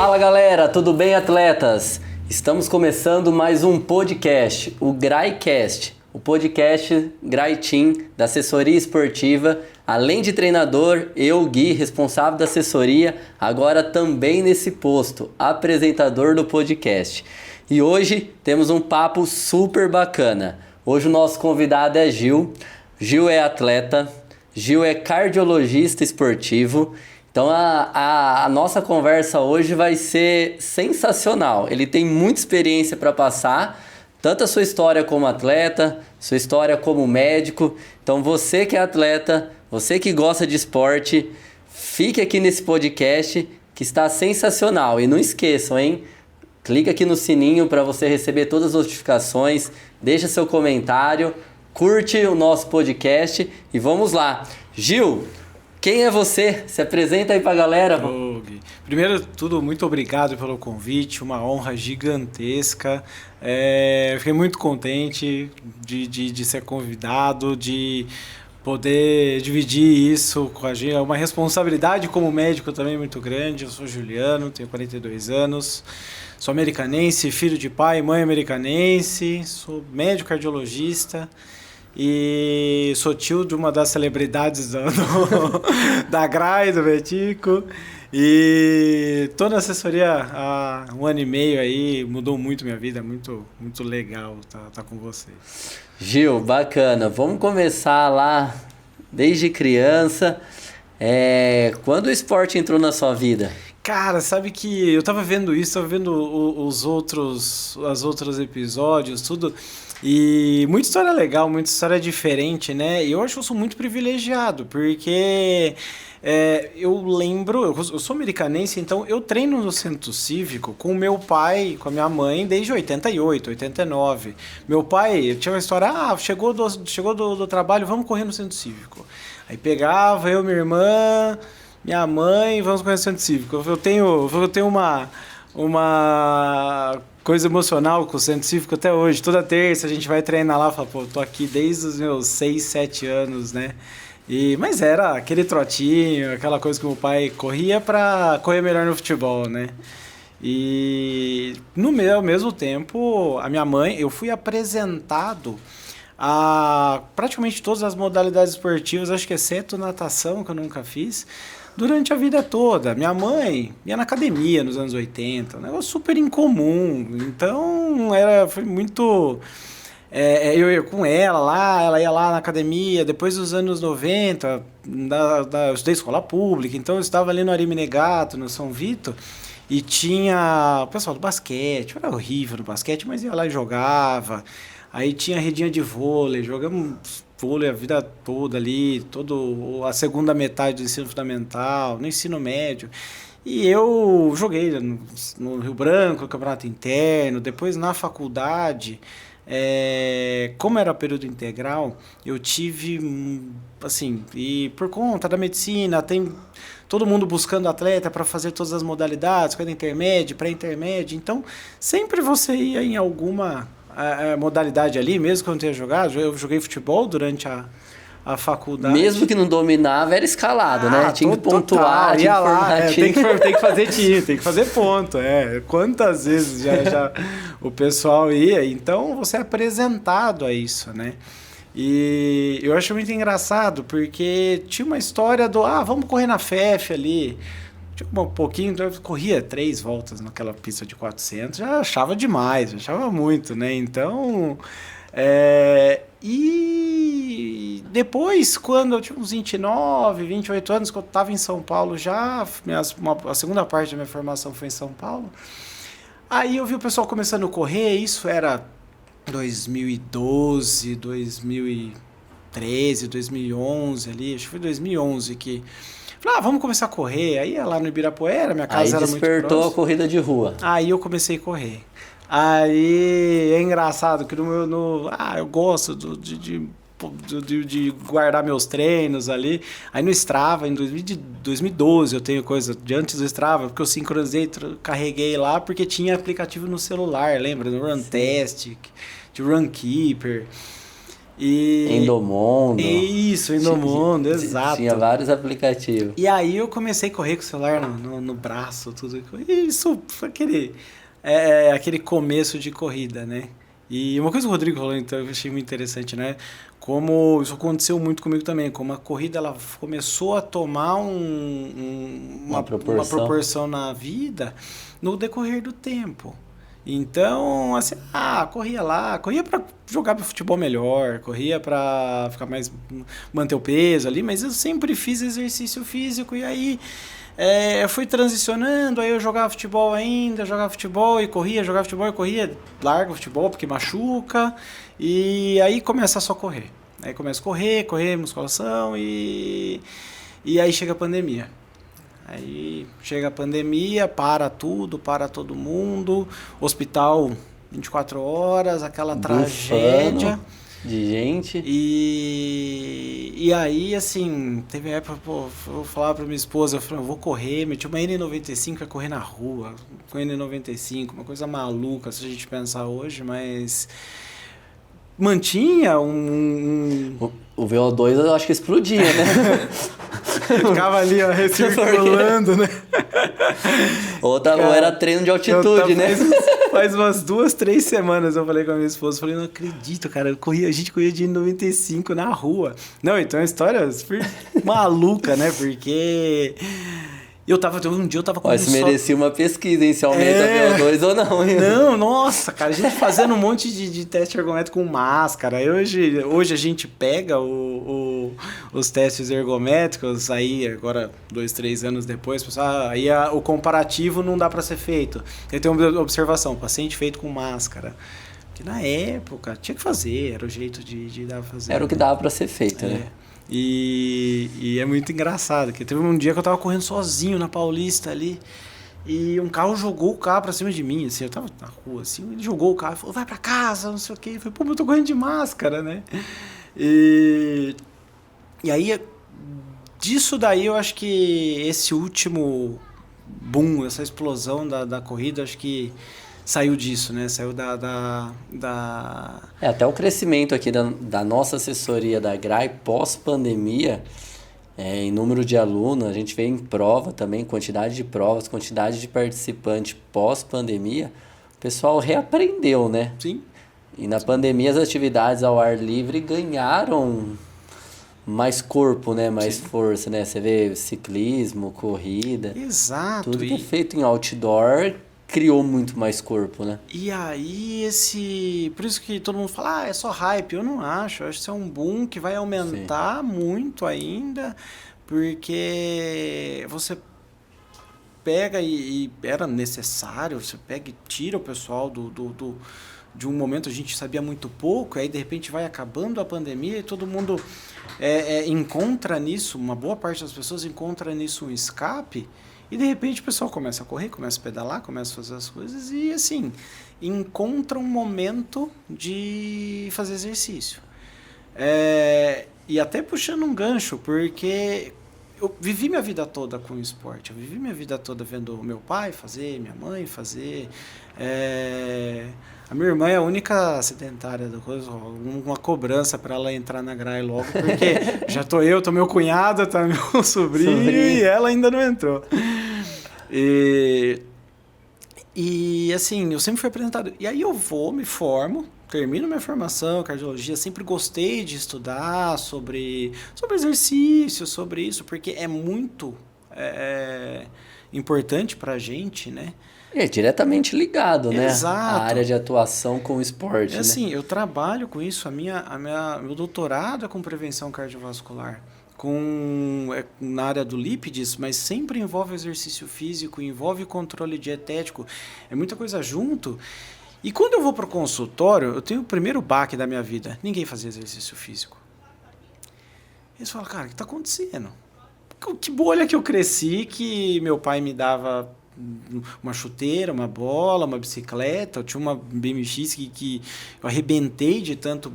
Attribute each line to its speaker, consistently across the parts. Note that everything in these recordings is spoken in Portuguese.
Speaker 1: Fala galera, tudo bem atletas? Estamos começando mais um podcast, o GRAICast, o podcast GRAI Team da assessoria esportiva. Além de treinador, eu, Gui, responsável da assessoria, agora também nesse posto, apresentador do podcast. E hoje temos um papo super bacana. Hoje o nosso convidado é Gil. Gil é atleta, Gil é cardiologista esportivo. Então a nossa conversa hoje vai ser sensacional. Ele tem muita experiência para passar, tanto a sua história como atleta, sua história como médico. Então você que é atleta, você que gosta de esporte, fique aqui nesse podcast que está sensacional. E não esqueçam, hein? Clica aqui no sininho para você receber todas as notificações, deixa seu comentário, curte o nosso podcast e vamos lá. Gil, quem é você? Se apresenta aí pra galera.
Speaker 2: Primeiro de tudo, muito obrigado pelo convite, uma honra gigantesca. Fiquei muito contente de ser convidado, de poder dividir isso com a gente. É uma responsabilidade como médico também muito grande. Eu sou Juliano, tenho 42 anos, sou americanense, filho de pai e mãe americanense, sou médico cardiologista. E sou tio de uma das celebridades da GRAI, do Betico. E tô na assessoria há 1 ano e meio aí, mudou muito minha vida, muito legal tá com vocês.
Speaker 1: Gil, bacana. Vamos começar lá desde criança. Quando o esporte entrou na sua vida?
Speaker 2: Cara, sabe que eu tava vendo isso, tava vendo os outros episódios, tudo. E muita história legal, muita história diferente, né? E eu acho que eu sou muito privilegiado, porque eu lembro, eu sou americanense, então eu treino no centro cívico com o meu pai, com a minha mãe, desde 88, 89. Meu pai, tinha uma história, chegou do trabalho, vamos correr no centro cívico. Aí pegava eu, minha irmã, minha mãe, vamos correr no centro cívico. Eu tenho uma coisa emocional com o centro cívico até hoje. Toda terça a gente vai treinar lá, fala, tô aqui desde os meus 6, 7 anos, né? Mas era aquele trotinho, aquela coisa que o meu pai corria para correr melhor no futebol, né? E ao mesmo tempo, a minha mãe, eu fui apresentado a praticamente todas as modalidades esportivas, acho que exceto natação, que eu nunca fiz, durante a vida toda. Minha mãe ia na academia nos anos 80, um negócio super incomum. Então, foi muito... eu ia com ela lá, ela ia lá na academia. Depois dos anos 90, eu estudei escola pública, então eu estava ali no Arime Negato, no São Vito, e tinha o pessoal do basquete. Eu era horrível no basquete, mas ia lá e jogava. Aí tinha a redinha de vôlei, jogamos vôlei a vida toda ali, a segunda metade do ensino fundamental, no ensino médio. E eu joguei no Rio Branco, no campeonato interno, depois na faculdade, como era período integral, eu tive, assim, e por conta da medicina, tem todo mundo buscando atleta para fazer todas as modalidades, coisa intermédia, pré-intermédia, então sempre você ia em alguma modalidade ali, mesmo que eu não tenha jogado. Eu joguei futebol durante a faculdade.
Speaker 1: Mesmo que não dominava, era escalado, né? Tinha que pontuar, tinha que formar time.
Speaker 2: Tem que fazer time, tem que fazer ponto. Quantas vezes já o pessoal ia. Então, você é apresentado a isso, né? E eu acho muito engraçado, porque tinha uma história vamos correr na FEF ali. Um pouquinho, eu corria 3 voltas naquela pista de 400, já achava demais, já achava muito, né? Então, e depois, quando eu tinha uns 29, 28 anos, quando eu estava em São Paulo já, a segunda parte da minha formação foi em São Paulo, aí eu vi o pessoal começando a correr, isso era 2012, 2013, 2011 ali, acho que foi 2011 que... vamos começar a correr. Aí ia lá no Ibirapuera, minha casa era muito próxima. Aí
Speaker 1: despertou a corrida de rua.
Speaker 2: Aí eu comecei a correr. Aí é engraçado que eu gosto de guardar meus treinos ali. Aí no Strava, em 2012, eu tenho coisa de antes do Strava, porque eu sincronizei, carreguei lá, porque tinha aplicativo no celular, lembra? No Runtastic, de Runkeeper.
Speaker 1: Endomondo.
Speaker 2: Isso, Endomondo, exato.
Speaker 1: Tinha vários aplicativos.
Speaker 2: E aí eu comecei a correr com o celular no braço, tudo. E isso foi aquele começo de corrida, né? E uma coisa que o Rodrigo falou, então, eu achei muito interessante, né? Como isso aconteceu muito comigo também, como a corrida ela começou a tomar uma proporção na vida no decorrer do tempo. Então, assim, corria pra jogar futebol melhor, corria pra manter o peso ali, mas eu sempre fiz exercício físico e aí eu fui transicionando, aí eu jogava futebol e corria, largo o futebol porque machuca, e aí começa só a correr. Aí começa a correr, musculação e aí chega a pandemia. Aí chega a pandemia, para tudo, para todo mundo, hospital 24 horas, aquela tragédia.
Speaker 1: De gente.
Speaker 2: E aí, assim, teve época, eu falava pra minha esposa, eu vou correr, meti uma N95 pra correr na rua, com N95, uma coisa maluca se a gente pensar hoje, mas mantinha
Speaker 1: O VO2 eu acho que explodia, né?
Speaker 2: Ficava ali, ó, recirculando, né?
Speaker 1: Ou era treino de altitude, né?
Speaker 2: Faz umas 2-3 semanas eu falei com a minha esposa, falei, não acredito, cara, a gente corria de 95 na rua. Não, então é uma história super maluca, né? Porque um dia eu tava com
Speaker 1: Isso merecia uma pesquisa, hein? Se aumenta a VO2 ou não, hein?
Speaker 2: Não, nossa, cara, a gente fazendo um monte de teste ergométrico com máscara. Hoje a gente pega os testes ergométricos, aí agora 2-3 anos depois, aí o comparativo não dá para ser feito. Aí tem uma observação, paciente feito com máscara. Que na época tinha que fazer, era o jeito de dar pra fazer.
Speaker 1: Era o que dava para ser feito, né?
Speaker 2: E é muito engraçado, que teve um dia que eu tava correndo sozinho na Paulista ali, e um carro jogou o carro pra cima de mim, assim, eu tava na rua, assim, ele jogou o carro e falou, vai pra casa, não sei o quê. Eu falei, pô, mas eu tô correndo de máscara, né? E aí, disso daí, eu acho que esse último boom, essa explosão da corrida, acho que saiu disso, né? Saiu
Speaker 1: até o crescimento aqui da nossa assessoria da GRAI pós-pandemia, em número de alunos, a gente vê em prova também, quantidade de provas, quantidade de participantes pós-pandemia, o pessoal reaprendeu, né?
Speaker 2: Sim.
Speaker 1: E na pandemia as atividades ao ar livre ganharam mais corpo, né? Mais força, né? Você vê ciclismo, corrida.
Speaker 2: Exato.
Speaker 1: Tudo que é feito em outdoor criou muito mais corpo, né?
Speaker 2: E aí por isso que todo mundo fala, é só hype. Eu não acho, eu acho que isso é um boom que vai aumentar muito ainda, porque você pega e era necessário, você pega e tira o pessoal de um momento a gente sabia muito pouco, aí de repente vai acabando a pandemia e todo mundo encontra nisso, uma boa parte das pessoas encontra nisso um escape. E de repente o pessoal começa a correr, começa a pedalar, começa a fazer as coisas e assim, encontra um momento de fazer exercício. E até puxando um gancho, porque eu vivi minha vida toda com o esporte, eu vivi minha vida toda vendo meu pai fazer, minha mãe fazer. A minha irmã é a única sedentária da coisa, uma cobrança para ela entrar na GRAI logo, porque já tô meu cunhado, tá meu sobrinho e ela ainda não entrou. E assim, eu sempre fui apresentado. E aí eu me formo, termino minha formação, cardiologia, sempre gostei de estudar sobre exercício, sobre isso, porque é muito importante pra gente, né?
Speaker 1: É diretamente ligado, né?
Speaker 2: Exato.
Speaker 1: A área de atuação com o esporte,
Speaker 2: assim, eu trabalho com isso, meu doutorado é com prevenção cardiovascular, na área do lípides, mas sempre envolve exercício físico, envolve controle dietético, é muita coisa junto. E quando eu vou para o consultório, eu tenho o primeiro baque da minha vida, ninguém fazia exercício físico. Eles falam, cara, o que está acontecendo? Que bolha que eu cresci, que meu pai me dava uma chuteira, uma bola, uma bicicleta. Eu tinha uma BMX que eu arrebentei de tanto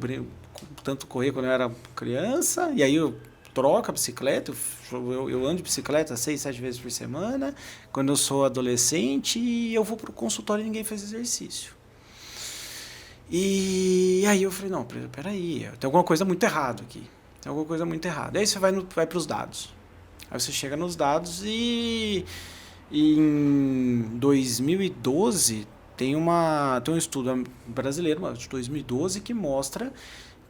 Speaker 2: correr quando eu era criança, e aí eu troco a bicicleta, eu ando de bicicleta 6-7 vezes por semana, quando eu sou adolescente, e eu vou para o consultório e ninguém faz exercício. E aí eu falei, não, peraí, tem alguma coisa muito errada aqui. Tem alguma coisa muito errada. Aí você vai para os dados. Aí você chega nos dados e em 2012 tem um estudo brasileiro, de 2012, que mostra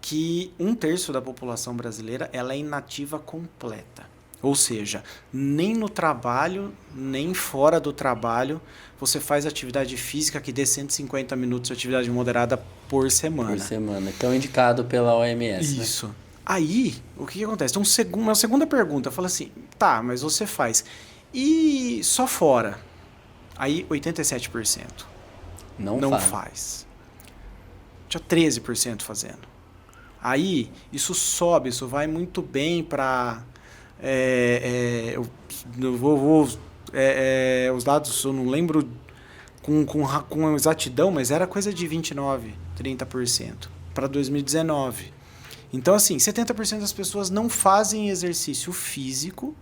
Speaker 2: que 1/3 da população brasileira ela é inativa completa. Ou seja, nem no trabalho, nem fora do trabalho, você faz atividade física que dê 150 minutos de atividade moderada por semana.
Speaker 1: Por semana, que é indicado pela OMS.
Speaker 2: Isso. Né? Aí, o que acontece? Então, uma segunda pergunta, fala assim, tá, mas você faz. E só fora? Aí, 87%. Não faz. Tinha 13% fazendo. Aí, isso sobe, isso vai muito bem para... os dados eu não lembro com exatidão, mas era coisa de 29%, 30% para 2019. Então, assim, 70% das pessoas não fazem exercício físico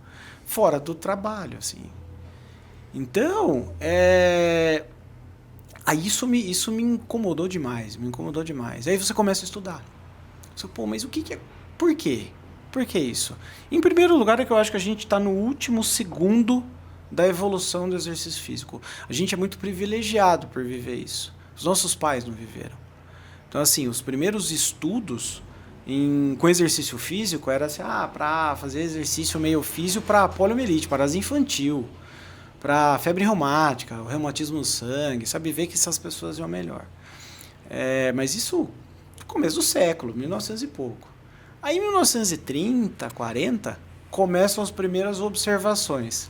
Speaker 2: fora do trabalho, assim. Então, aí isso me incomodou demais, Aí você começa a estudar. Você, pô, mas o que é? Por quê? Por que isso? Em primeiro lugar, é que eu acho que a gente está no último segundo da evolução do exercício físico. A gente é muito privilegiado por viver isso. Os nossos pais não viveram. Então, assim, os primeiros estudos com exercício físico era assim, para fazer exercício meio físico para poliomielite, paralisia infantil, para febre reumática, o reumatismo no sangue, sabe, ver que essas pessoas iam melhor. Mas isso no começo do século, 1900 e pouco. Aí em 1930, 40, começam as primeiras observações.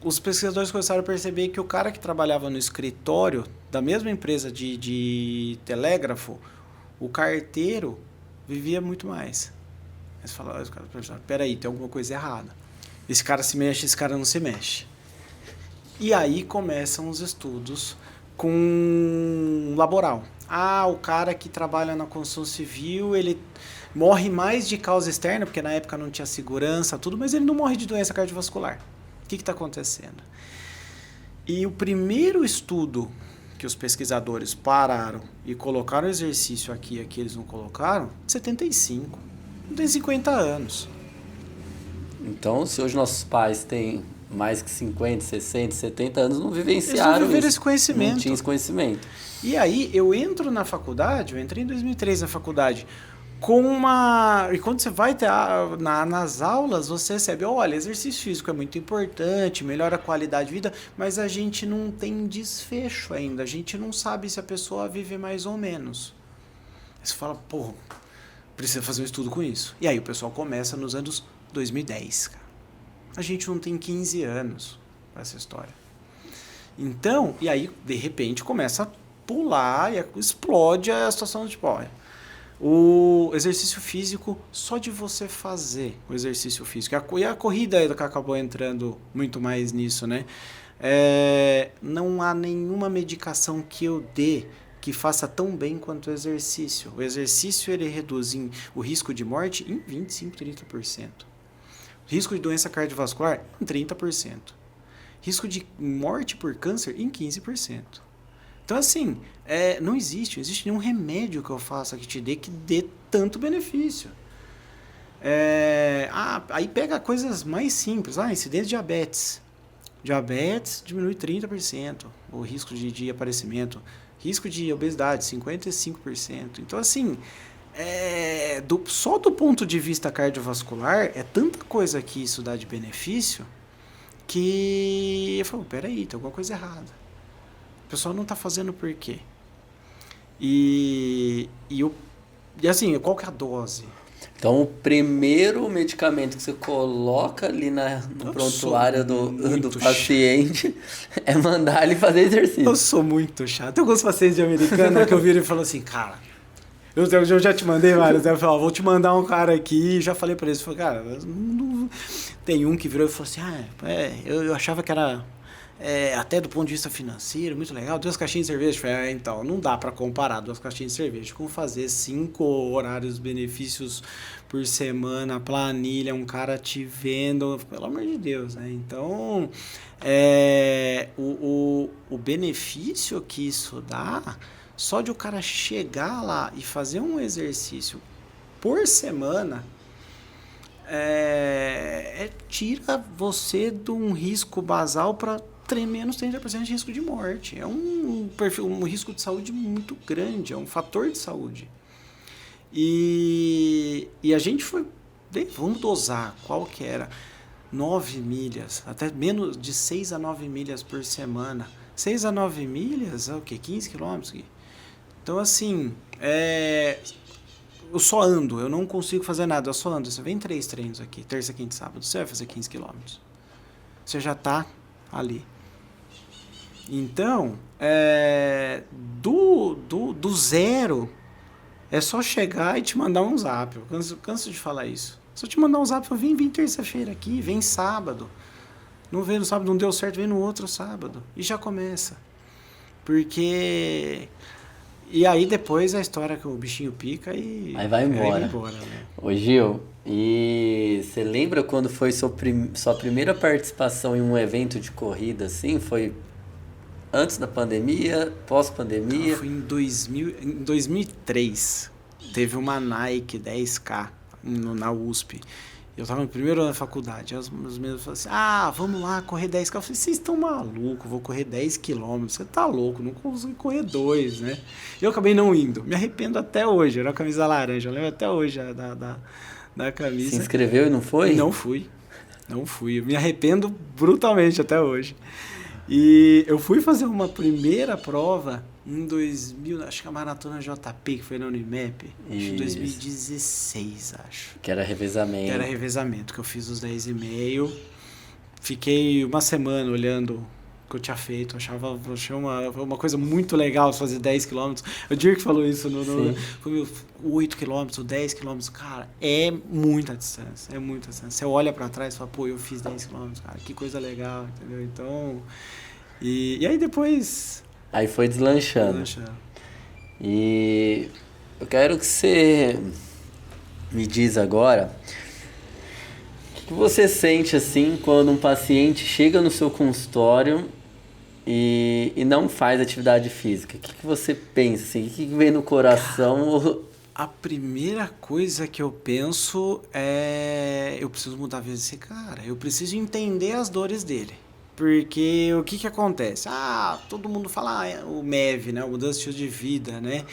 Speaker 2: Os pesquisadores começaram a perceber que o cara que trabalhava no escritório da mesma empresa de telégrafo, o carteiro vivia muito mais. Eles falaram, peraí, tem alguma coisa errada. Esse cara se mexe, esse cara não se mexe. E aí começam os estudos com laboral. O cara que trabalha na construção civil, ele morre mais de causa externa, porque na época não tinha segurança, tudo, mas ele não morre de doença cardiovascular. O que está acontecendo? E o primeiro estudo que os pesquisadores pararam e colocaram exercício aqui eles não colocaram, 75. Não tem 50 anos.
Speaker 1: Então, se hoje nossos pais têm mais que 50, 60, 70 anos, não vivenciaram
Speaker 2: eles não esse conhecimento.
Speaker 1: Não tinham esse conhecimento.
Speaker 2: E aí, eu entro na faculdade, eu entrei em 2003 na faculdade, e quando você vai nas aulas, você recebe, olha, exercício físico é muito importante, melhora a qualidade de vida, mas a gente não tem desfecho ainda, a gente não sabe se a pessoa vive mais ou menos. Aí você fala, pô, precisa fazer um estudo com isso. E aí o pessoal começa nos anos 2010, cara. A gente não tem 15 anos para essa história. Então, e aí, de repente, começa a pular e explode a situação de tipo, olha, o exercício físico, só de você fazer o exercício físico, e a corrida que acabou entrando muito mais nisso, né? Não há nenhuma medicação que eu dê que faça tão bem quanto o exercício. O exercício, ele reduz o risco de morte em 25%, 30%. Risco de doença cardiovascular em 30%. Risco de morte por câncer em 15%. Então, assim, não existe nenhum remédio que eu faça que te dê tanto benefício. Aí pega coisas mais simples. Incidência de diabetes. Diabetes diminui 30%. O risco de aparecimento. Risco de obesidade, 55%. Então, assim, só do ponto de vista cardiovascular, é tanta coisa que isso dá de benefício que eu falo, peraí, tem alguma coisa errada. O pessoal não está fazendo por quê? E assim, qual que é a dose?
Speaker 1: Então, o primeiro medicamento que você coloca ali no prontuário do paciente é mandar ele fazer exercício.
Speaker 2: Eu sou muito chato. Tem alguns pacientes de americana que eu viro e falo assim, cara, eu já te mandei vários, né? Eu falo, vou te mandar um cara aqui, já falei pra eles, falei, cara, tem um que virou e falou assim, eu achava que era até do ponto de vista financeiro, muito legal, 2 caixinhas de cerveja. Eu falei, então, não dá para comparar 2 caixinhas de cerveja com fazer 5 horários benefícios por semana, planilha, um cara te vendo, pelo amor de Deus, né? Então, o benefício que isso dá, só de o cara chegar lá e fazer um exercício por semana, tira você de um risco basal para menos 30% de risco de morte. É um risco de saúde muito grande, é um fator de saúde. E a gente foi, vamos dosar, qual que era? 9 milhas, até menos de 6 a 9 milhas por semana. 6 a 9 milhas é o quê? 15 quilômetros? Então, assim, eu só ando, eu não consigo fazer nada, eu só ando. Você vem 3 treinos aqui, terça, quinta e sábado, você vai fazer 15 quilômetros. Você já tá ali. Então, do zero, é só chegar e te mandar um zap. Eu canso de falar isso. Se eu te mandar um zap, eu vem terça-feira aqui, vem sábado. Não vem no sábado, não deu certo, vem no outro sábado. E já começa. Porque... E aí depois a história que o bichinho pica e...
Speaker 1: Aí vai embora.
Speaker 2: Né?
Speaker 1: Ô Gil, e você lembra quando foi sua primeira participação em um evento de corrida, assim? Foi antes da pandemia, pós-pandemia?
Speaker 2: Foi em 2003. Teve uma Nike 10K na USP. Eu tava no primeiro ano da faculdade. Os meninos falaram assim, vamos lá correr 10K. Eu falei, vocês estão malucos, vou correr 10 km. Você tá louco, não consigo correr 2, né? Eu acabei não indo. Me arrependo até hoje. Era uma camisa laranja, eu lembro até hoje da camisa.
Speaker 1: Se inscreveu e não foi?
Speaker 2: Não fui. Eu me arrependo brutalmente até hoje. E eu fui fazer uma primeira prova em 2000, acho que a Maratona JP, que foi na Unimap, em 2016, acho.
Speaker 1: Que era revezamento. Que eu fiz os 10,5. Fiquei uma semana olhando o que eu tinha feito. Achei uma coisa muito legal fazer 10 km. O Dirk falou isso foi 8 km, 10 km. Cara, é muita distância. Você olha pra trás e fala, pô, eu fiz 10 km, cara, que coisa legal, entendeu? Então, e aí depois... Aí foi deslanchando. E eu quero que você me diz agora o que você sente assim quando um paciente chega no seu consultório e não faz atividade física. O que você pensa assim? O que vem no coração?
Speaker 2: A primeira coisa que eu penso eu preciso mudar a vida desse cara. Eu preciso entender as dores dele. Porque o que acontece? Todo mundo fala o MEV, né? O mudança de estilo de vida, né?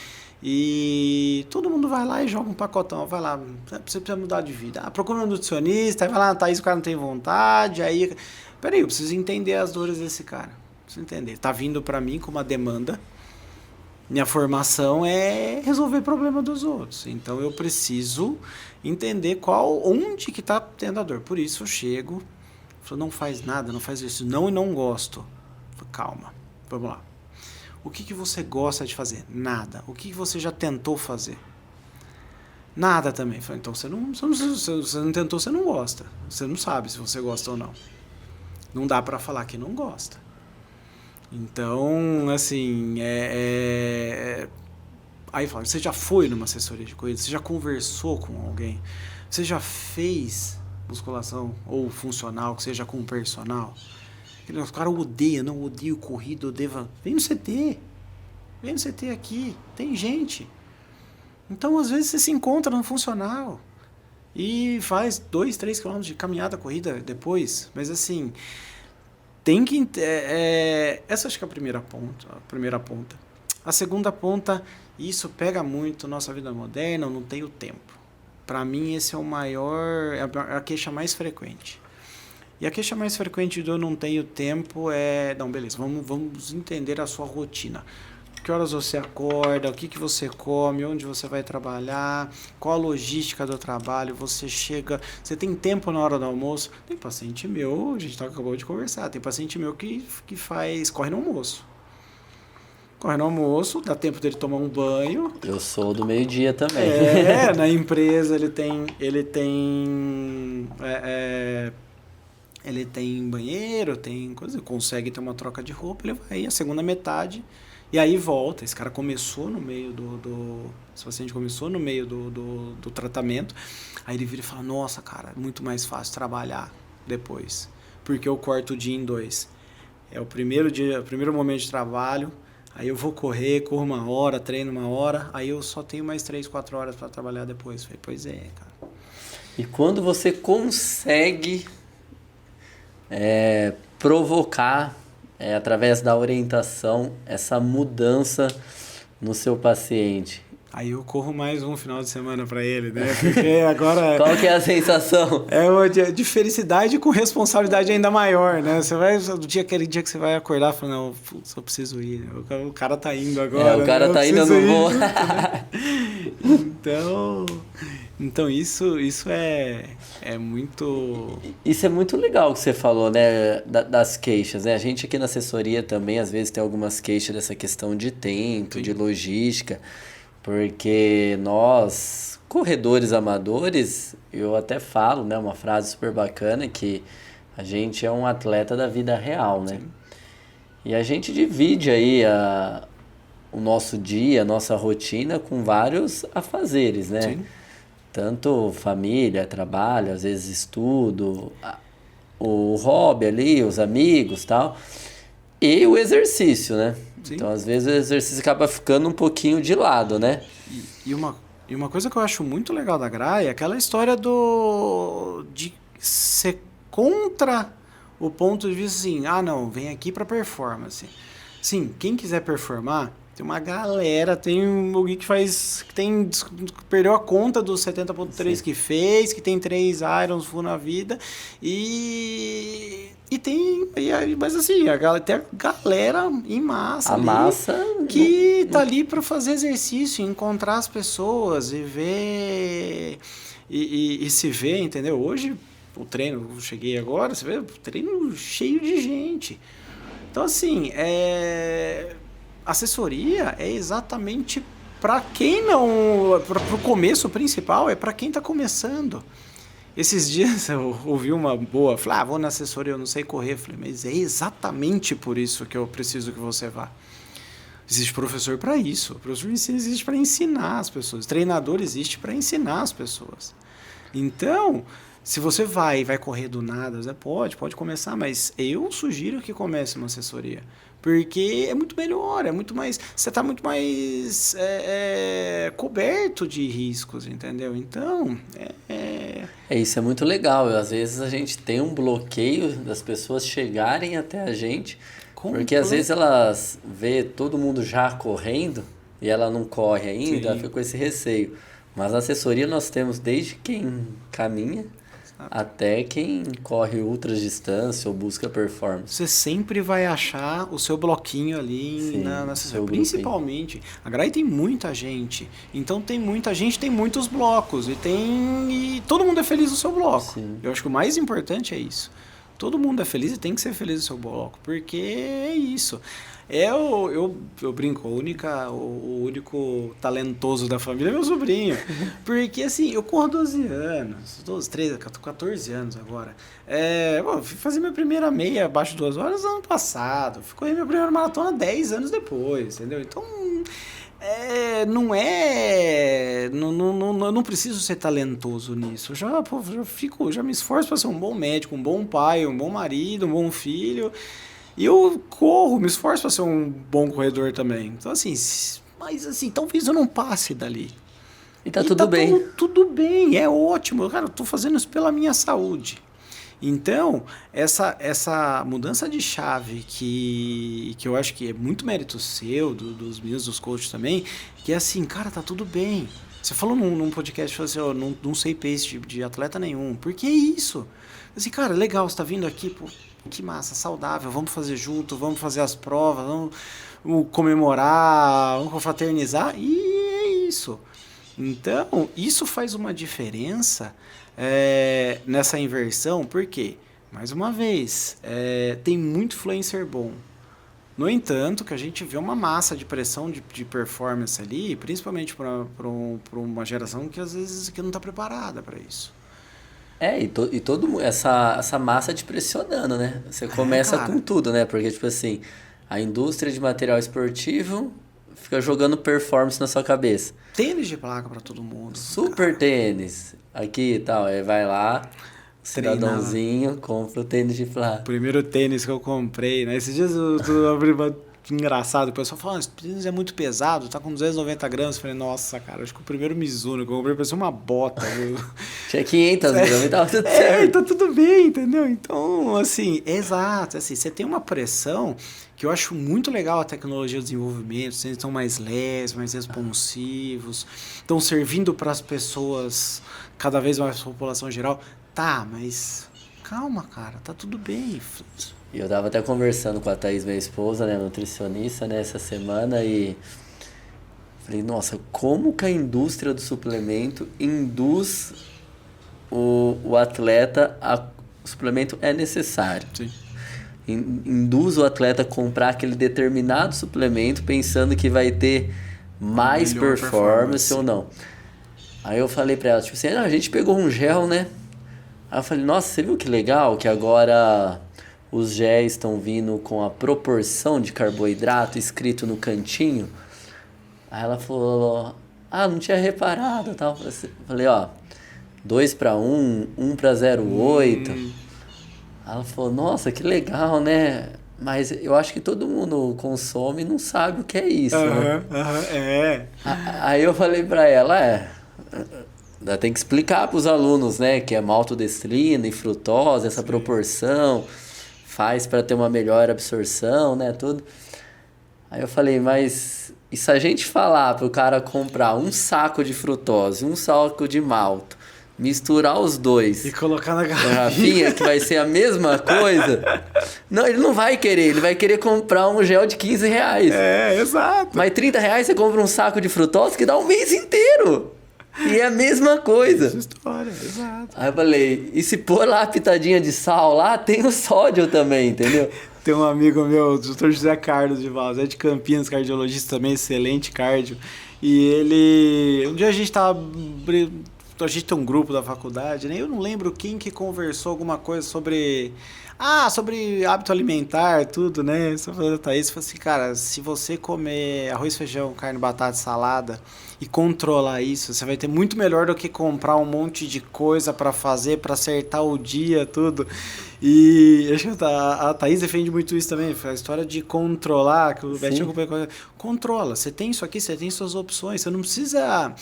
Speaker 2: E todo mundo vai lá e joga um pacotão. Vai lá, você precisa mudar de vida. Procura um nutricionista, aí vai lá, Thaís, o cara não tem vontade. Aí, peraí, eu preciso entender as dores desse cara. Preciso entender. Tá vindo pra mim com uma demanda. Minha formação é resolver problema dos outros. Então eu preciso entender onde que tá tendo a dor. Por isso eu chego... Falou, não faz nada, não faz isso. Não e não gosto. Falei, calma, vamos lá. O que você gosta de fazer? Nada. O que você já tentou fazer? Nada também. Falei, então você não tentou, você não gosta. Você não sabe se você gosta ou não. Não dá pra falar que não gosta. Então, assim, Aí fala, você já foi numa assessoria de corrida? Você já conversou com alguém? Você já fez... musculação ou funcional, que seja com um personal. Os caras odeiam, não odeio corrida, odeio... Vem no CT. Vem no CT aqui. Tem gente. Então, às vezes, você se encontra no funcional e faz 2, 3 km de caminhada, corrida depois. Mas, assim, tem que... essa acho que é a primeira ponta. A segunda ponta, isso pega muito nossa vida moderna, eu não tenho tempo. Para mim, esse é a queixa mais frequente. E a queixa mais frequente do eu não tenho tempo não, beleza, vamos entender a sua rotina. Que horas você acorda, o que você come, onde você vai trabalhar, qual a logística do trabalho, você chega, você tem tempo na hora do almoço. Tem paciente meu, a gente acabou de conversar, tem paciente meu que corre no almoço. Corre no almoço, dá tempo dele tomar um banho.
Speaker 1: Eu sou do meio-dia também.
Speaker 2: Na empresa ele tem banheiro, tem coisa, consegue ter uma troca de roupa, ele vai a segunda metade E aí volta, esse cara começou no meio esse paciente começou no meio do tratamento, aí ele vira e fala, nossa, cara, é muito mais fácil trabalhar depois, porque eu corto o dia em 2. É o primeiro dia, o primeiro momento de trabalho, aí eu vou correr, corro 1 hora, treino 1 hora, aí eu só tenho mais 3, 4 horas para trabalhar depois. Falei, pois é, cara.
Speaker 1: E quando você consegue provocar, através da orientação, essa mudança no seu paciente?
Speaker 2: Aí eu corro mais um final de semana para ele, né? Porque agora...
Speaker 1: Qual que é a sensação?
Speaker 2: É uma de felicidade com responsabilidade ainda maior, né? Você vai, aquele dia que você vai acordar, falando, não, putz, eu preciso ir. Né? O cara tá indo agora.
Speaker 1: O cara
Speaker 2: né?
Speaker 1: tá indo, eu não vou.
Speaker 2: Então isso é muito...
Speaker 1: Isso é muito legal que você falou, né, das queixas, né? A gente aqui na assessoria também, às vezes, tem algumas queixas dessa questão de tempo, de logística, porque nós, corredores amadores, eu até falo, né, uma frase super bacana, que a gente é um atleta da vida real, né? Sim. E a gente divide aí o nosso dia, a nossa rotina com vários afazeres, né? Sim. Tanto família, trabalho, às vezes estudo, o hobby ali, os amigos e tal, e o exercício, né? Sim. Então, às vezes, o exercício acaba ficando um pouquinho de lado, né?
Speaker 2: E uma coisa que eu acho muito legal da GRAI é aquela história de ser contra o ponto de vista assim, não, vem aqui para performance. Sim, quem quiser performar, tem uma galera, tem alguém que perdeu a conta dos 70.3 que fez, que tem 3 Irons full na vida, mas assim, tem a galera em massa. Que tá ali para fazer exercício, encontrar as pessoas e ver, e se ver, entendeu? Hoje, o treino, eu cheguei agora, você vê, o treino cheio de gente. Então, assim, assessoria é exatamente para quem não... Para o começo principal, é para quem está começando. Esses dias eu ouvi uma boa, falei, vou na assessoria, eu não sei correr. Falei, mas é exatamente por isso que eu preciso que você vá. Existe professor para isso. O professor existe para ensinar as pessoas. O treinador existe para ensinar as pessoas. Então, se você vai correr do nada, pode começar, mas eu sugiro que comece uma assessoria. Porque é muito melhor, é muito mais... Você está muito mais coberto de riscos, entendeu? Então,
Speaker 1: isso é muito legal. Às vezes a gente tem um bloqueio das pessoas chegarem até a gente, porque às vezes elas vê todo mundo já correndo e ela não corre ainda, ela fica com esse receio. Mas na assessoria nós temos desde quem caminha até quem corre ultras distância ou busca performance.
Speaker 2: Você sempre vai achar o seu bloquinho ali na assessoria. Principalmente, a GRAI tem muita gente. Então tem muita gente, tem muitos blocos. E todo mundo é feliz no seu bloco. Sim. Eu acho que o mais importante é isso. Todo mundo é feliz e tem que ser feliz no seu bloco. Porque é isso. Eu brinco, o único talentoso da família é meu sobrinho. Porque assim, eu corro 12 anos, 14 anos agora. Fui fazer minha primeira meia abaixo de 2 horas no ano passado. Fui correr minha primeira maratona 10 anos depois, entendeu? Então, não preciso ser talentoso nisso. Já me esforço para ser um bom médico, um bom pai, um bom marido, um bom filho. E eu me esforço para ser um bom corredor também. Então, assim, mas assim, talvez eu não passe dali.
Speaker 1: E tá tudo bem.
Speaker 2: Tudo bem, é ótimo. Cara, eu tô fazendo isso pela minha saúde. Então, essa mudança de chave que eu acho que é muito mérito seu, dos meninos, dos coaches também, que é assim, cara, tá tudo bem. Você falou num podcast, falou assim, não sei pace de atleta nenhum. Por que isso? Assim, cara, legal, você tá vindo aqui, pô, que massa, saudável, vamos fazer junto, vamos fazer as provas, vamos comemorar, vamos confraternizar, e é isso. Então, isso faz uma diferença nessa inversão, porque, mais uma vez, tem muito influencer bom. No entanto, que a gente vê uma massa de pressão de performance ali, principalmente para uma geração que às vezes que não está preparada para isso.
Speaker 1: E todo essa massa te pressionando, né? Você começa com tudo, né? Porque, tipo assim, a indústria de material esportivo fica jogando performance na sua cabeça.
Speaker 2: Tênis de placa pra todo mundo.
Speaker 1: Super tênis. Aqui e tal. Aí vai lá, cidadãozinho, compra o tênis de placa.
Speaker 2: Primeiro tênis que eu comprei, né? Esses dias eu abri uma... Engraçado, o pessoal fala, esse tênis é muito pesado, tá com 290 gramas. Eu falei, nossa, cara, acho que o primeiro Mizuno que eu comprei parecia uma bota, viu?
Speaker 1: Tinha 500 gramas e tava tudo certo.
Speaker 2: Tá tudo bem, entendeu? Então, assim, exato, assim, você tem uma pressão que eu acho muito legal a tecnologia do desenvolvimento, eles estão mais leves, mais responsivos, estão servindo para as pessoas, cada vez mais a população geral. Tá, mas calma, cara, tá tudo bem.
Speaker 1: E eu tava até conversando com a Thaís, minha esposa, né, nutricionista, né, essa semana, e falei, nossa, como que a indústria do suplemento induz o atleta o suplemento é necessário.
Speaker 2: Sim.
Speaker 1: Induz o atleta a comprar aquele determinado suplemento pensando que vai ter mais performance ou não. Aí eu falei pra ela, tipo assim, a gente pegou um gel, né? Aí eu falei, nossa, você viu que legal que agora os géis estão vindo com a proporção de carboidrato escrito no cantinho? Aí ela falou, não tinha reparado, tal. Eu falei, 2:1, 1:0,8. Ela falou, nossa, que legal, né? Mas eu acho que todo mundo consome e não sabe o que é isso, né?
Speaker 2: É.
Speaker 1: Aí eu falei pra ela, tem que explicar pros alunos, né? Que é maltodestrina e frutose, essa proporção faz para ter uma melhor absorção, né? Tudo. Aí eu falei, mas e se a gente falar pro cara comprar um saco de frutose, um saco de malto, misturar os dois
Speaker 2: e colocar na
Speaker 1: garrafinha, que vai ser a mesma coisa. Não, ele não vai querer, ele vai querer comprar um gel de R$15.
Speaker 2: Exato.
Speaker 1: Mas R$30 você compra um saco de frutose que dá um mês inteiro. E é a mesma coisa.
Speaker 2: Essa história, exato.
Speaker 1: Aí eu falei, e se pôr lá a pitadinha de sal lá, tem o sódio também, entendeu?
Speaker 2: Tem um amigo meu, o Dr. José Carlos de Valls, é de Campinas, cardiologista também, excelente cardio. E ele... Um dia a gente tem um grupo da faculdade, né? Eu não lembro quem que conversou alguma coisa sobre hábito alimentar, tudo, né? Só falando da Thaís, falou assim, cara, se você comer arroz, feijão, carne, batata, salada e controlar isso, você vai ter muito melhor do que comprar um monte de coisa pra fazer, pra acertar o dia, tudo. E acho que a Thaís defende muito isso também, a história de controlar, que o Betinho acompanha. Controla, você tem isso aqui, você tem suas opções, você não precisa...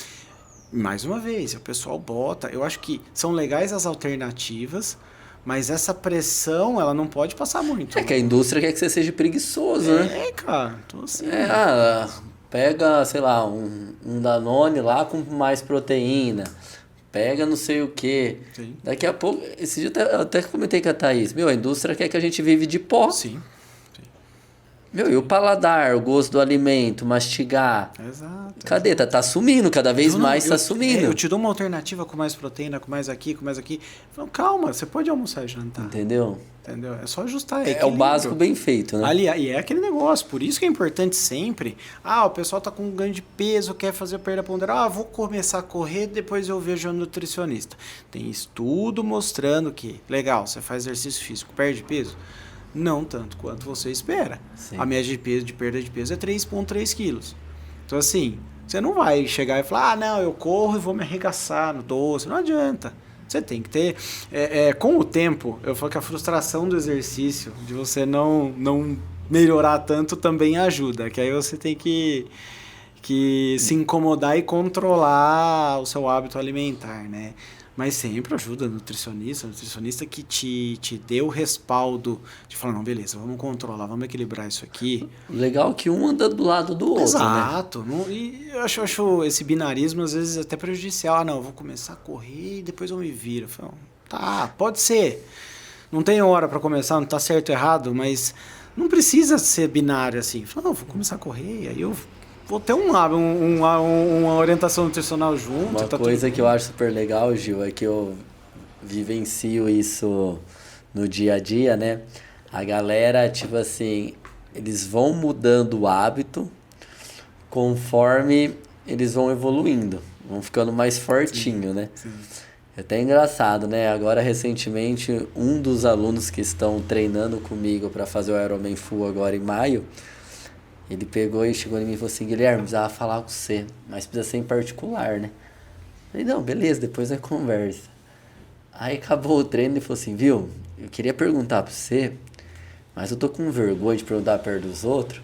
Speaker 2: Mais uma vez, o pessoal bota... Eu acho que são legais as alternativas, mas essa pressão, ela não pode passar muito.
Speaker 1: É que a indústria quer que você seja preguiçoso, né?
Speaker 2: É, cara. Então, assim...
Speaker 1: Pega, sei lá, um Danone lá com mais proteína. Pega não sei o quê.
Speaker 2: Sim.
Speaker 1: Daqui a pouco... Esse dia eu até comentei com a Thaís. A indústria quer que a gente vive de pó.
Speaker 2: Sim.
Speaker 1: E o paladar, o gosto do alimento, mastigar.
Speaker 2: Exato.
Speaker 1: Cadê? Tá sumindo, cada vez mais tá sumindo.
Speaker 2: Eu te dou uma alternativa com mais proteína, com mais aqui, com mais aqui. Então, calma, você pode almoçar e jantar.
Speaker 1: Entendeu?
Speaker 2: É só ajustar.
Speaker 1: É o básico bem feito, né?
Speaker 2: E é aquele negócio, por isso que é importante sempre. O pessoal tá com um ganho de peso, quer fazer perda ponderal. Vou começar a correr, depois eu vejo o nutricionista. Tem estudo mostrando que, legal, você faz exercício físico, perde peso. Não tanto quanto você espera.
Speaker 1: Sim.
Speaker 2: A média de perda de peso é 3,3 quilos. Então, assim, você não vai chegar e falar, não, eu corro e vou me arregaçar no doce. Não adianta. Você tem que ter... com o tempo, eu falo que a frustração do exercício, de você não melhorar tanto, também ajuda. Que aí você tem que se incomodar e controlar o seu hábito alimentar, né? Mas sempre ajuda o nutricionista que te dê o respaldo de falar, não, beleza, vamos controlar, vamos equilibrar isso aqui.
Speaker 1: Legal que um anda do lado do outro,
Speaker 2: Exato.
Speaker 1: né?
Speaker 2: E eu acho esse binarismo às vezes até prejudicial. Eu vou começar a correr e depois eu me viro. Eu falo, tá, pode ser. Não tem hora para começar, não tá certo ou errado, mas não precisa ser binário assim. Eu falo, não, vou começar a correr, aí eu... Vou ter uma orientação nutricional junto.
Speaker 1: Uma coisa que eu acho super legal, Gil, é que eu vivencio isso no dia a dia, né? A galera, tipo assim, eles vão mudando o hábito conforme eles vão evoluindo, vão ficando mais fortinho, né?
Speaker 2: Sim.
Speaker 1: É até engraçado, né? Agora, recentemente, um dos alunos que estão treinando comigo para fazer o Ironman Full agora em maio, ele pegou e chegou em mim e falou assim, Guilherme, precisava falar com você, mas precisa ser em particular, né? Eu falei, não, beleza, depois nós conversa. Aí acabou o treino e falou assim, viu, eu queria perguntar pra você, mas eu tô com vergonha de perguntar perto dos outros,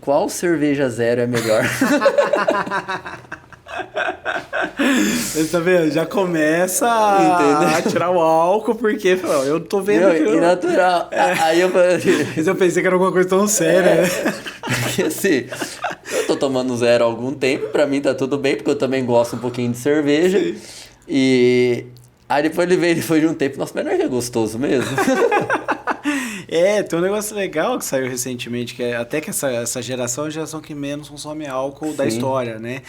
Speaker 1: qual cerveja zero é melhor?
Speaker 2: Você tá vendo? Já começa a tirar o álcool, porque eu tô vendo que
Speaker 1: E natural. Aí eu falei...
Speaker 2: Mas eu pensei que era alguma coisa tão séria, né?
Speaker 1: Porque assim, eu tô tomando zero há algum tempo, pra mim tá tudo bem, porque eu também gosto um pouquinho de cerveja. Sim. E aí depois ele veio depois de um tempo, nossa, mas não é que é gostoso mesmo?
Speaker 2: Tem um negócio legal que saiu recentemente, que é até que essa geração é a geração que menos consome álcool da história, né?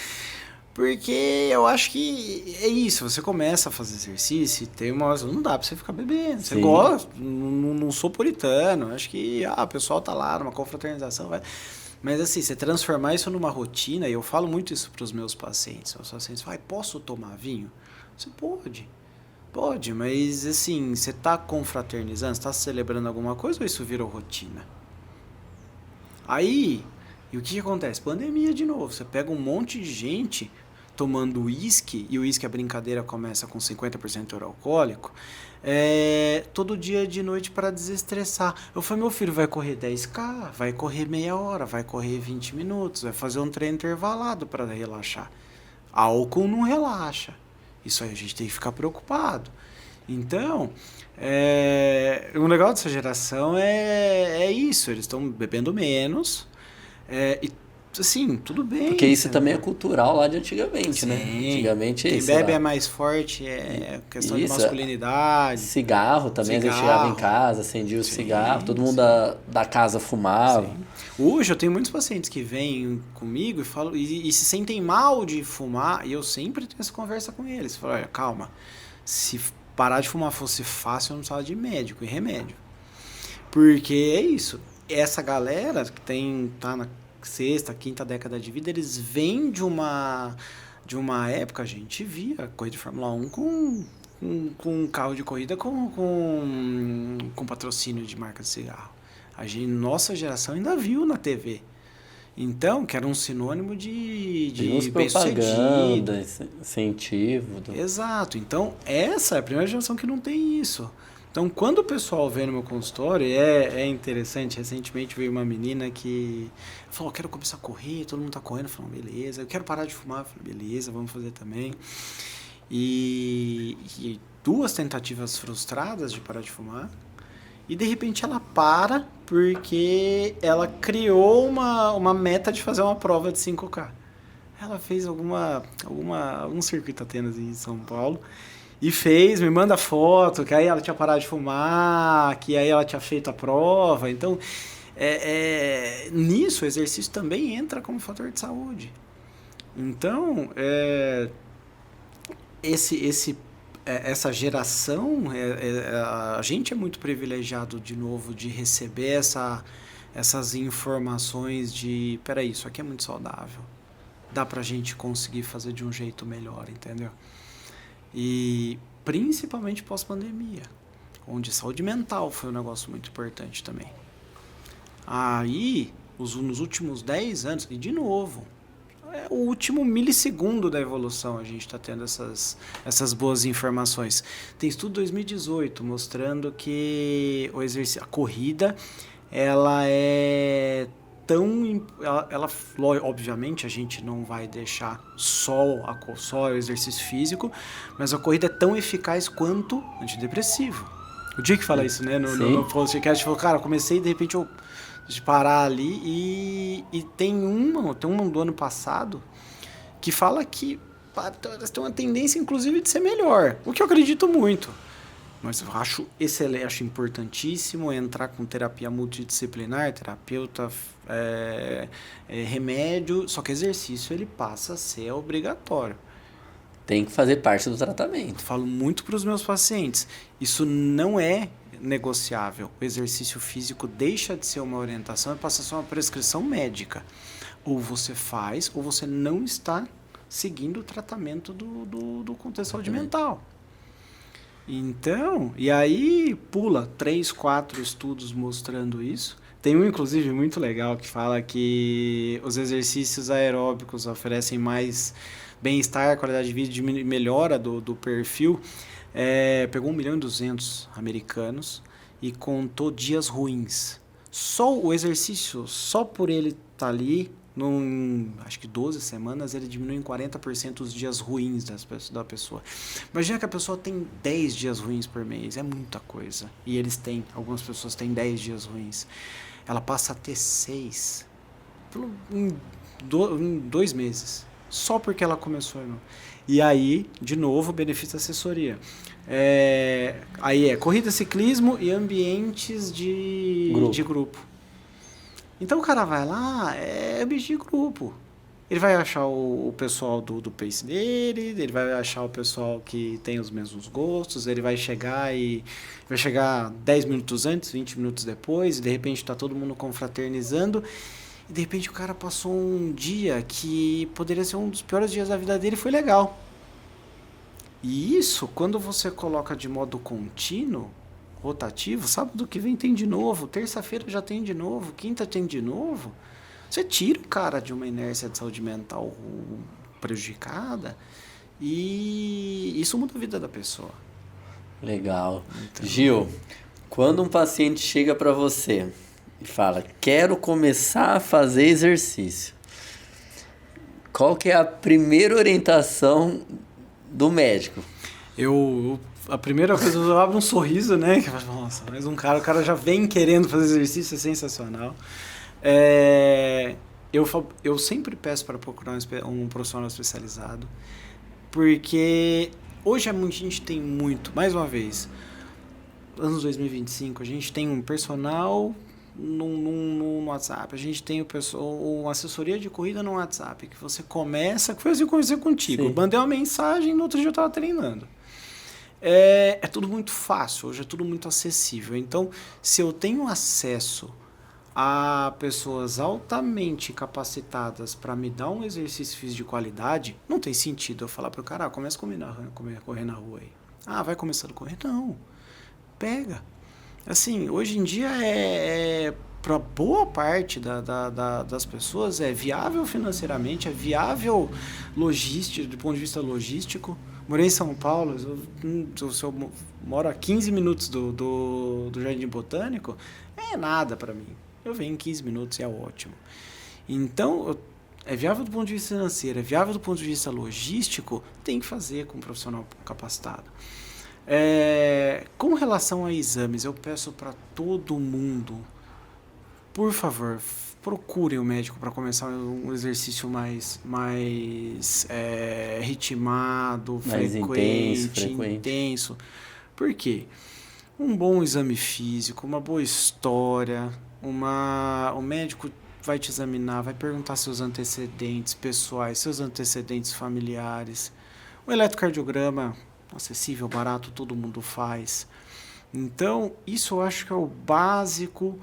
Speaker 2: Porque eu acho que é isso, você começa a fazer exercício e tem umas... Não dá pra você ficar bebendo. Você gosta, não sou puritano. Acho que o pessoal tá lá numa confraternização, vai. Mas assim, você transformar isso numa rotina, e eu falo muito isso pros meus pacientes. Os pacientes falam, posso tomar vinho? Você pode. Pode, mas assim, você tá confraternizando, você tá celebrando alguma coisa ou isso virou rotina? Aí, e o que acontece? Pandemia de novo. Você pega um monte de gente tomando uísque, e o uísque, a brincadeira começa com 50% teor alcoólico, todo dia de noite para desestressar. Eu falei, meu filho vai correr 10K, vai correr meia hora, vai correr 20 minutos, vai fazer um treino intervalado para relaxar. Álcool não relaxa. Isso aí a gente tem que ficar preocupado. Então, o legal dessa geração é isso, eles estão bebendo menos, e assim, tudo bem.
Speaker 1: Porque isso também é cultural lá de antigamente,
Speaker 2: sim,
Speaker 1: né? Antigamente
Speaker 2: quem bebe é mais forte, é questão de masculinidade.
Speaker 1: Cigarro também, às vezes chegava em casa, acendia o cigarro, todo mundo da casa fumava. Sim.
Speaker 2: Hoje eu tenho muitos pacientes que vêm comigo e falam e se sentem mal de fumar, e eu sempre tenho essa conversa com eles. Falo, olha, calma, se parar de fumar fosse fácil, eu não precisava de médico e remédio. Porque é isso, essa galera que tá na sexta, quinta década de vida, eles vêm de uma época, a gente via corrida de Fórmula 1 com um carro de corrida com patrocínio de marca de cigarro. Nossa geração ainda viu na TV. Então, que era um sinônimo de
Speaker 1: propaganda, incentivo.
Speaker 2: Exato. Então, essa é a primeira geração que não tem isso. Então, quando o pessoal vem no meu consultório, é interessante, recentemente veio uma menina que falou, quero começar a correr, todo mundo tá correndo, eu falei, beleza, eu quero parar de fumar, eu falei, beleza, vamos fazer também. E 2 tentativas frustradas de parar de fumar, e de repente ela para porque ela criou uma meta de fazer uma prova de 5K. Ela fez algum circuito Atenas em São Paulo, e me manda foto, que aí ela tinha parado de fumar, que aí ela tinha feito a prova. Então, nisso o exercício também entra como fator de saúde. Então, essa geração, a gente é muito privilegiado, de novo, de receber essas informações de, peraí, isso aqui é muito saudável. Dá pra gente conseguir fazer de um jeito melhor, entendeu? E principalmente pós-pandemia, onde saúde mental foi um negócio muito importante também. Aí, nos últimos 10 anos, e de novo, é o último milissegundo da evolução, a gente está tendo essas boas informações. Tem estudo 2018 mostrando que a corrida, ela é obviamente a gente não vai deixar só o exercício físico, mas a corrida é tão eficaz quanto antidepressivo. O Dick fala isso, né? No podcast, falou, cara, comecei de repente de parar ali, e tem uma do ano passado que fala que elas têm uma tendência, inclusive, de ser melhor, o que eu acredito muito. Mas eu acho excelente, acho importantíssimo entrar com terapia multidisciplinar, terapeuta, remédio, só que exercício ele passa a ser obrigatório.
Speaker 1: Tem que fazer parte do tratamento.
Speaker 2: Eu falo muito para os meus pacientes, isso não é negociável. O exercício físico deixa de ser uma orientação e passa a ser uma prescrição médica. Ou você faz, ou você não está seguindo o tratamento do contexto de saúde mental. Então, e aí pula 3, 4 estudos mostrando isso. Tem um, inclusive, muito legal que fala que os exercícios aeróbicos oferecem mais bem-estar, qualidade de vida, melhora do perfil. Pegou 1.200.000 americanos e contou dias ruins. Só o exercício, só por ele estar ali, acho que 12 semanas, ele diminui em 40% os dias ruins da pessoa. Imagina que a pessoa tem 10 dias ruins por mês, é muita coisa. E algumas pessoas têm 10 dias ruins. Ela passa a ter 6 em 2 meses, só porque ela começou. E aí, de novo, benefício da assessoria. Aí corrida, ciclismo e ambientes de grupo. Então o cara vai lá, é ambiente de grupo. Ele vai achar o pessoal do pace dele, ele vai achar o pessoal que tem os mesmos gostos, ele vai chegar 10 minutos antes, 20 minutos depois, e de repente está todo mundo confraternizando, e de repente o cara passou um dia que poderia ser um dos piores dias da vida dele e foi legal. E isso, quando você coloca de modo contínuo, rotativo, sábado que vem tem de novo, terça-feira já tem de novo, quinta tem de novo, você tira o cara de uma inércia de saúde mental prejudicada e isso muda a vida da pessoa.
Speaker 1: Legal. Então, Gil, quando um paciente chega para você e fala, quero começar a fazer exercício, qual que é a primeira orientação do médico?
Speaker 2: A primeira coisa, eu abro um sorriso, né? Nossa, mas o cara já vem querendo fazer exercício, é sensacional. Eu sempre peço para procurar um profissional especializado, porque hoje a gente tem mais uma vez, anos 2025, a gente tem um personal no WhatsApp, a gente tem uma assessoria de corrida no WhatsApp, que você começa, que foi assim que eu conversei contigo, eu mandei uma mensagem, no outro dia eu estava treinando. É tudo muito fácil, hoje é tudo muito acessível. Então, se eu tenho acesso a pessoas altamente capacitadas para me dar um exercício físico de qualidade, não tem sentido eu falar para o cara, começa a correr na rua aí. Vai começando a correr? Não. Pega. Assim, hoje em dia para boa parte das pessoas é viável financeiramente, é viável do ponto de vista logístico. Morei em São Paulo, eu moro a 15 minutos do Jardim Botânico, é nada para mim. Eu venho em 15 minutos e é ótimo. Então, é viável do ponto de vista financeiro, é viável do ponto de vista logístico, tem que fazer com um profissional capacitado. Com relação a exames, eu peço para todo mundo, por favor, procurem um médico para começar um exercício mais ritmado, mais frequente, intenso. Por quê? Um bom exame físico, uma boa história, o médico vai te examinar, vai perguntar seus antecedentes pessoais, seus antecedentes familiares. O eletrocardiograma, acessível, barato, todo mundo faz. Então, isso eu acho que é o básico,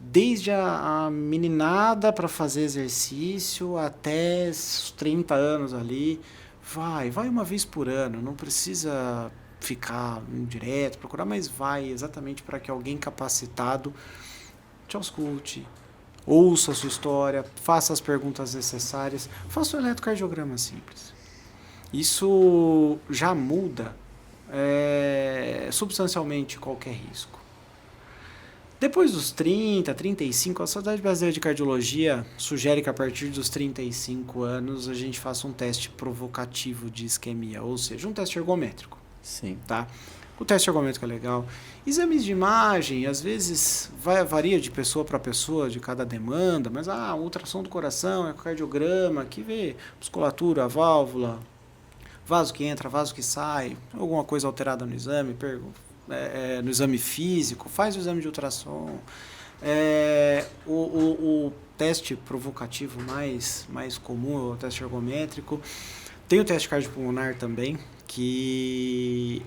Speaker 2: desde a meninada para fazer exercício até os 30 anos ali. Vai uma vez por ano, não precisa ficar direto, procurar, mas vai exatamente para que alguém capacitado te ausculte, ouça a sua história, faça as perguntas necessárias, faça um eletrocardiograma simples. Isso já muda substancialmente qualquer risco. Depois dos 30, 35, a Sociedade Brasileira de Cardiologia sugere que a partir dos 35 anos a gente faça um teste provocativo de isquemia, ou seja, um teste ergométrico.
Speaker 1: Sim.
Speaker 2: Tá? O teste ergométrico é legal. Exames de imagem, às vezes varia de pessoa para pessoa, de cada demanda, mas ultrassom do coração, ecocardiograma, que vê musculatura, válvula, vaso que entra, vaso que sai, alguma coisa alterada no exame, no exame físico, faz o exame de ultrassom. O teste provocativo mais comum é o teste ergométrico. Tem o teste cardiopulmonar também, que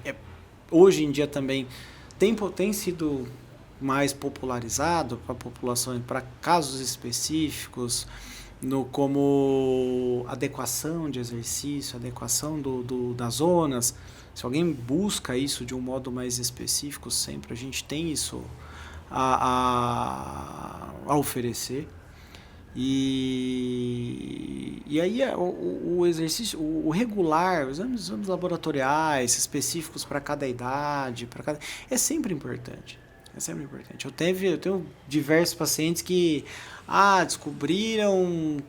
Speaker 2: hoje em dia também tem sido mais popularizado para a população, para casos específicos. como adequação de exercício, adequação das zonas. Se alguém busca isso de um modo mais específico, sempre a gente tem isso a oferecer. E aí o exercício, o regular, os exames laboratoriais específicos para cada idade, é sempre importante. É sempre importante. Eu tenho diversos pacientes que descobriram um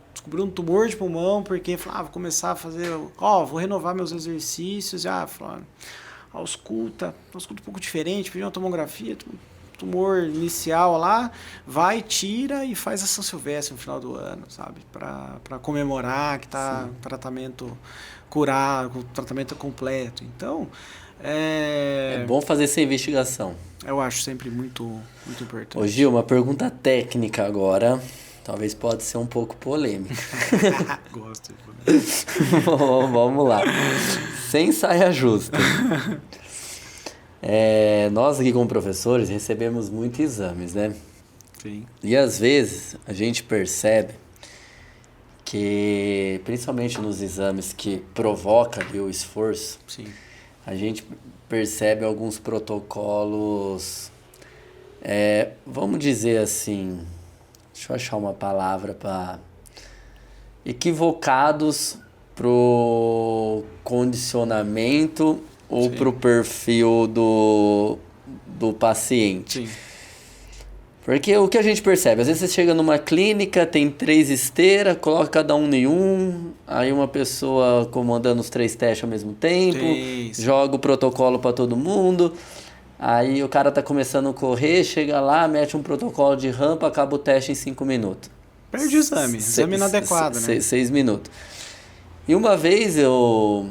Speaker 2: tumor de pulmão porque falaram, vou começar a fazer, vou renovar meus exercícios. Falaram, ausculta um pouco diferente, pediu uma tomografia, tumor inicial lá, vai, tira e faz a São Silvestre no final do ano, sabe? Para comemorar que está tratamento curado, o tratamento completo. Então,
Speaker 1: é bom fazer essa investigação.
Speaker 2: Eu acho sempre muito, muito importante.
Speaker 1: Ô Gil, uma pergunta técnica agora. Talvez pode ser um pouco polêmica.
Speaker 2: Gosto de polêmica.
Speaker 1: Vamos lá. Sem saia justa. Nós aqui como professores recebemos muitos exames, né?
Speaker 2: Sim.
Speaker 1: E às vezes a gente percebe que, principalmente nos exames que provoca o esforço,
Speaker 2: sim,
Speaker 1: a gente percebe alguns protocolos, vamos dizer assim, deixa eu achar uma palavra para equivocados pro condicionamento ou pro perfil do paciente.
Speaker 2: Sim.
Speaker 1: Porque o que a gente percebe, às vezes você chega numa clínica, tem 3 esteiras, coloca cada um em um, aí uma pessoa comandando os 3 testes ao mesmo tempo, joga o protocolo para todo mundo, aí o cara tá começando a correr, chega lá, mete um protocolo de rampa, acaba o teste em 5 minutos.
Speaker 2: Perde o exame, exame inadequado, né?
Speaker 1: 6 minutos. E uma vez eu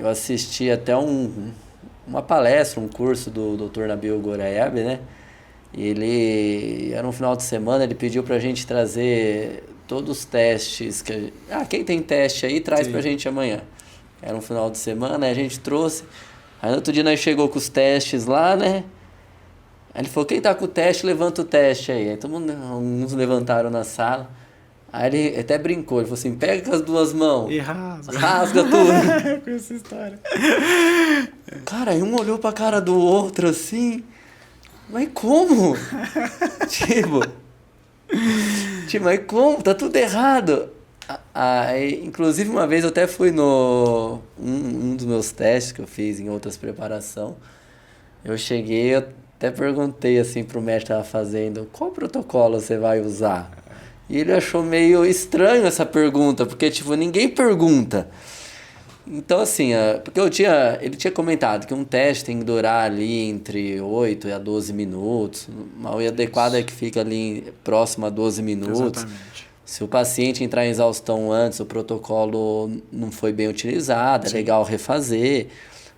Speaker 1: assisti até uma palestra, um curso do Dr. Nabil Goraieb, né? E ele, era um final de semana, ele pediu pra gente trazer todos os testes. Quem tem teste aí, traz pra gente amanhã. Era um final de semana, aí a gente trouxe. Aí no outro dia nós chegou com os testes lá, né? Aí ele falou, quem tá com o teste, levanta o teste aí. Aí todo mundo, uns levantaram na sala. Aí ele até brincou, ele falou assim, pega com as 2 mãos.
Speaker 2: E rasga.
Speaker 1: Rasga tudo.
Speaker 2: Com essa história.
Speaker 1: Cara, aí um olhou pra cara do outro assim... Mas como? tipo, mas como? Tá tudo errado. Inclusive, uma vez eu até fui no... Um dos meus testes que eu fiz em outras preparação. Eu cheguei, eu até perguntei assim pro mestre que tava fazendo, qual protocolo você vai usar? E ele achou meio estranho essa pergunta, porque, tipo, ninguém pergunta. Então, assim, porque ele tinha comentado que um teste tem que durar ali entre 8 a 12 minutos. O adequado é que fica ali próximo a 12 minutos.
Speaker 2: Exatamente.
Speaker 1: Se o paciente entrar em exaustão antes, o protocolo não foi bem utilizado, é legal refazer.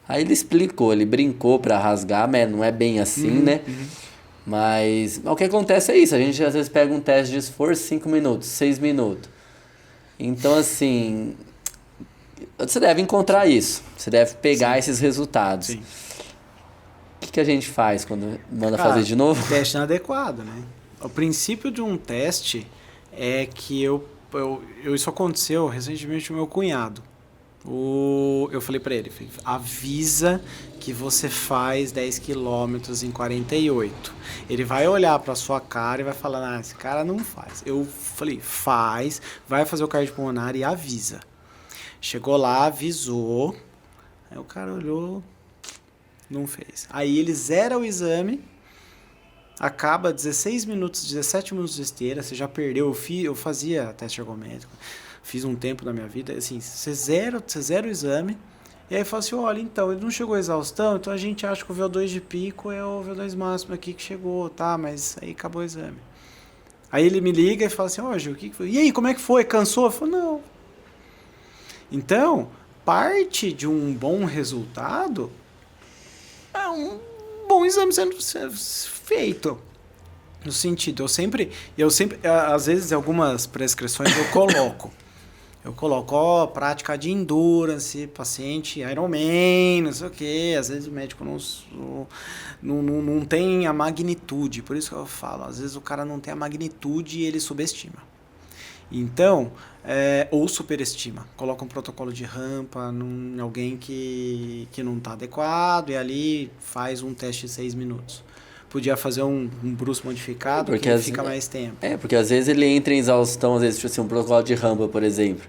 Speaker 1: Aí ele explicou, ele brincou para rasgar, mas não é bem assim, né? Mas o que acontece é isso, a gente às vezes pega um teste de esforço 5 minutos, 6 minutos. Então, assim... Você deve encontrar isso. Você deve pegar esses resultados.
Speaker 2: Sim.
Speaker 1: O que a gente faz quando manda fazer de novo?
Speaker 2: Teste inadequado, né? O princípio de um teste é que isso aconteceu recentemente com o meu cunhado. Eu falei pra ele, avisa que você faz 10 km em 48. Ele vai olhar pra sua cara e vai falar, esse cara não faz. Eu falei, faz, vai fazer o cardiopulmonar e avisa. Chegou lá, avisou, aí o cara olhou, não fez. Aí ele zera o exame, acaba 16 minutos, 17 minutos de esteira, você já perdeu, eu fazia teste ergométrico, fiz um tempo na minha vida, assim, você zera o exame, e aí fala assim, olha, então, ele não chegou a exaustão, então a gente acha que o VO2 de pico é o VO2 máximo aqui que chegou, tá, mas aí acabou o exame. Aí ele me liga e fala assim, Gil, o que foi? E aí, como é que foi? Cansou? Eu falo, não. Então, parte de um bom resultado é um bom exame sendo feito. No sentido, eu sempre, às vezes, algumas prescrições eu coloco, prática de endurance, paciente Ironman, não sei o quê. Às vezes o médico não tem a magnitude, por isso que eu falo, às vezes o cara não tem a magnitude e ele subestima. Então, ou superestima, coloca um protocolo de rampa em alguém que não está adequado e ali faz um teste de 6 minutos. Podia fazer um brusco modificado que fica mais tempo.
Speaker 1: Porque às vezes ele entra em exaustão, às vezes tipo assim, um protocolo de rampa, por exemplo.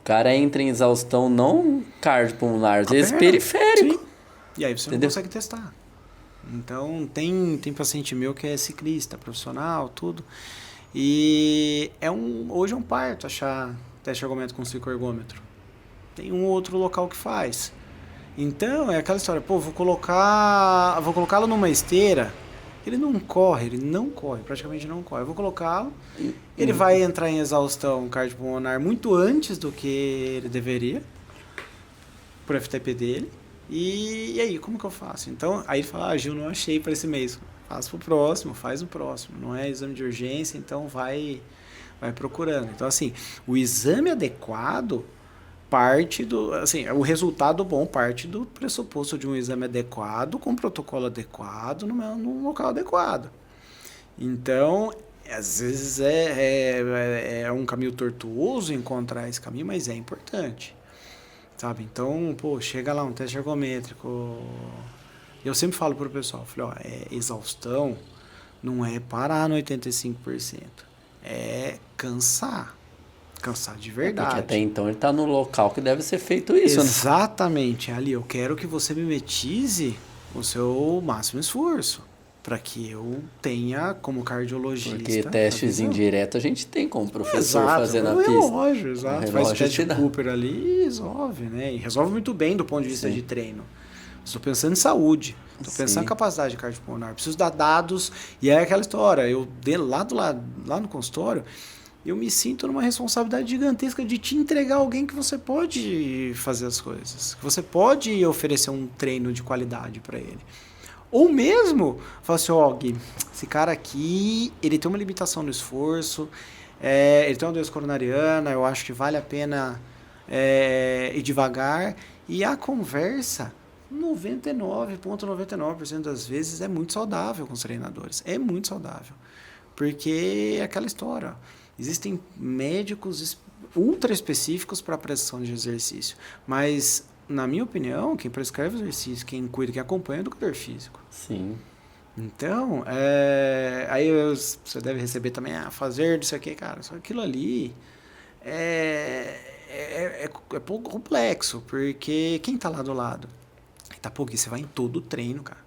Speaker 1: O cara entra em exaustão não cardiopulmonar, às vezes periférico.
Speaker 2: Sim. E aí você não consegue testar. Então, tem paciente meu que é ciclista, profissional, tudo. E hoje é um parto achar teste ergômetro com cicloergômetro. Tem um outro local que faz. Então, é aquela história, vou colocá-lo numa esteira, ele não corre, praticamente não corre. Eu vou colocá-lo, ele vai entrar em exaustão cardiopulmonar muito antes do que ele deveria, por FTP dele. E aí, como que eu faço? Então, aí ele fala, Gil, não achei para esse mês. Faz o próximo. Não é exame de urgência, então vai procurando. Então, assim, o exame adequado parte do... Assim, o resultado bom parte do pressuposto de um exame adequado, com protocolo adequado, num local adequado. Então, às vezes é um caminho tortuoso encontrar esse caminho, mas é importante. Sabe? Então, chega lá um teste ergométrico. Eu sempre falo pro pessoal, exaustão não é parar no 85%. É cansar. Cansar de verdade.
Speaker 1: Porque até então ele tá no local que deve ser feito isso,
Speaker 2: Exatamente. Ali, eu quero que você mimetize o seu máximo esforço. Para que eu tenha, como cardiologista...
Speaker 1: Porque testes indiretos a gente tem como professor fazer na pista.
Speaker 2: Relógio, exato. Faz o teste de Cooper ali e resolve, né? E resolve muito bem do ponto de vista de treino. Estou pensando em saúde, estou pensando em capacidade cardiopulmonar. Preciso dar dados. E é aquela história, lá no consultório, eu me sinto numa responsabilidade gigantesca de te entregar alguém que você pode fazer as coisas. Que você pode oferecer um treino de qualidade para ele. Ou mesmo, falar assim, Gui, esse cara aqui, ele tem uma limitação no esforço, ele tem uma doença coronariana, eu acho que vale a pena ir devagar. E a conversa, 99,99% das vezes, é muito saudável com os treinadores. É muito saudável. Porque é aquela história, existem médicos ultra específicos para a prescrição de exercício, mas... Na minha opinião, quem prescreve exercício, quem cuida, quem acompanha é o educador físico.
Speaker 1: Sim.
Speaker 2: Então, aí você deve receber também, fazer disso aqui, cara, só aquilo ali é pouco complexo, porque quem tá lá do lado? Porque você vai em todo o treino, cara.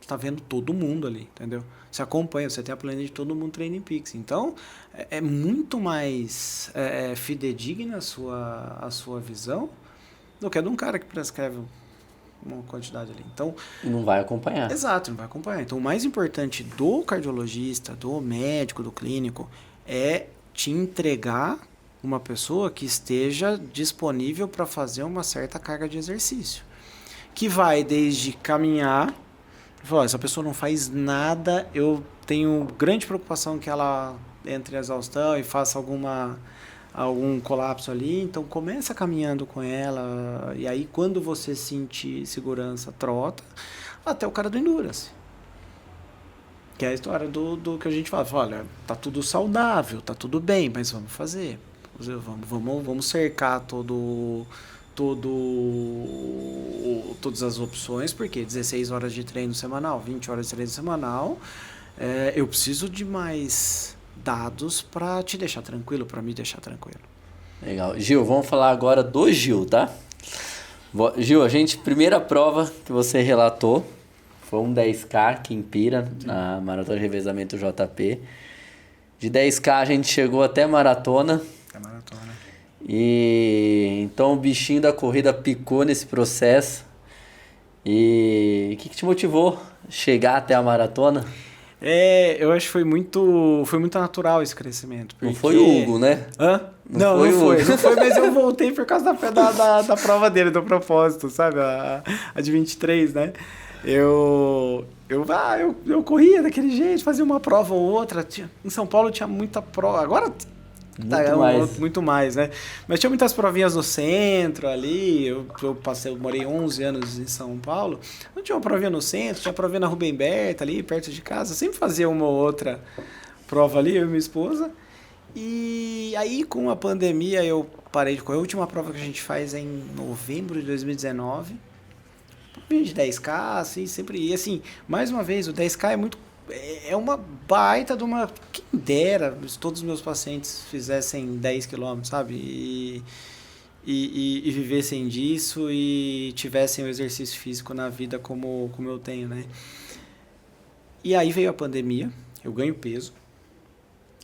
Speaker 2: Você tá vendo todo mundo ali, entendeu? Você acompanha, você tem a planilha de todo mundo treina em Pix. Então, é muito mais fidedigna a sua visão do que é de um cara que prescreve uma quantidade ali. Então,
Speaker 1: e não vai acompanhar.
Speaker 2: Exato, não vai acompanhar. Então, o mais importante do cardiologista, do médico, do clínico, é te entregar uma pessoa que esteja disponível para fazer uma certa carga de exercício. Que vai desde caminhar, essa pessoa não faz nada, eu tenho grande preocupação que ela entre em exaustão e faça algum colapso ali, então começa caminhando com ela, e aí quando você sentir segurança, trota, até o cara do Endurance. Que é a história do que a gente fala, olha, tá tudo saudável, tá tudo bem, mas vamos fazer. Vamos cercar todas as opções, porque 16 horas de treino semanal, 20 horas de treino semanal, eu preciso de mais dados para te deixar tranquilo, para me deixar tranquilo.
Speaker 1: Legal. Gil, vamos falar agora do Gil, tá? Gil, primeira prova que você relatou foi um 10K aqui em Pira, na Maratona de Revezamento JP. De 10K a gente chegou até maratona. E então o bichinho da corrida picou nesse processo. E o que te motivou a chegar até a maratona?
Speaker 2: Eu acho que foi muito natural esse crescimento. Porque...
Speaker 1: Não foi o Hugo, né?
Speaker 2: Hã? Não foi, mas eu voltei por causa da prova dele, do propósito, sabe? A de 23, né? Eu corria daquele jeito, fazia uma prova ou outra. Em São Paulo tinha muita prova. Agora muito mais, né? Mas tinha muitas provinhas no centro ali. Eu morei 11 anos em São Paulo. Não tinha uma provinha no centro, tinha uma provinha na Rubem Berta ali, perto de casa. Eu sempre fazia uma ou outra prova ali, eu e minha esposa. E aí, com a pandemia, eu parei de correr. A última prova que a gente faz é em novembro de 2019. De 10K, assim, sempre. E assim, mais uma vez, o 10K é muito. É uma baita de uma. Quem dera se todos os meus pacientes fizessem 10 quilômetros, sabe? E vivessem disso e tivessem o exercício físico na vida como eu tenho, né? E aí veio a pandemia, eu ganho peso,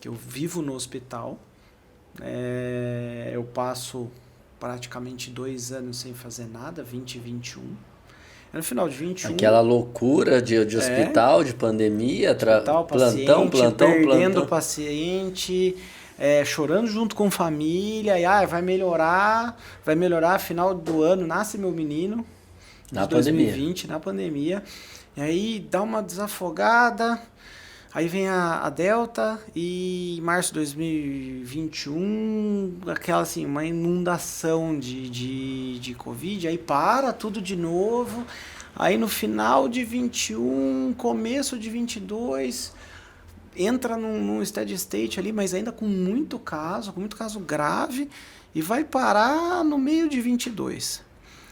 Speaker 2: que eu vivo no hospital, eu passo praticamente 2 anos sem fazer nada, 20 e 21. No final de 21...
Speaker 1: Aquela loucura de hospital, de pandemia, plantão,
Speaker 2: perdendo paciente, chorando junto com família, e vai melhorar, final do ano, nasce meu menino,
Speaker 1: na
Speaker 2: 2020, na pandemia, e aí dá uma desafogada, aí vem a Delta, e em março de 2021, aquela assim, uma inundação de Covid, aí para tudo de novo, aí no final de 21, começo de 22, entra num steady state ali, mas ainda com muito caso grave, e vai parar no meio de 22.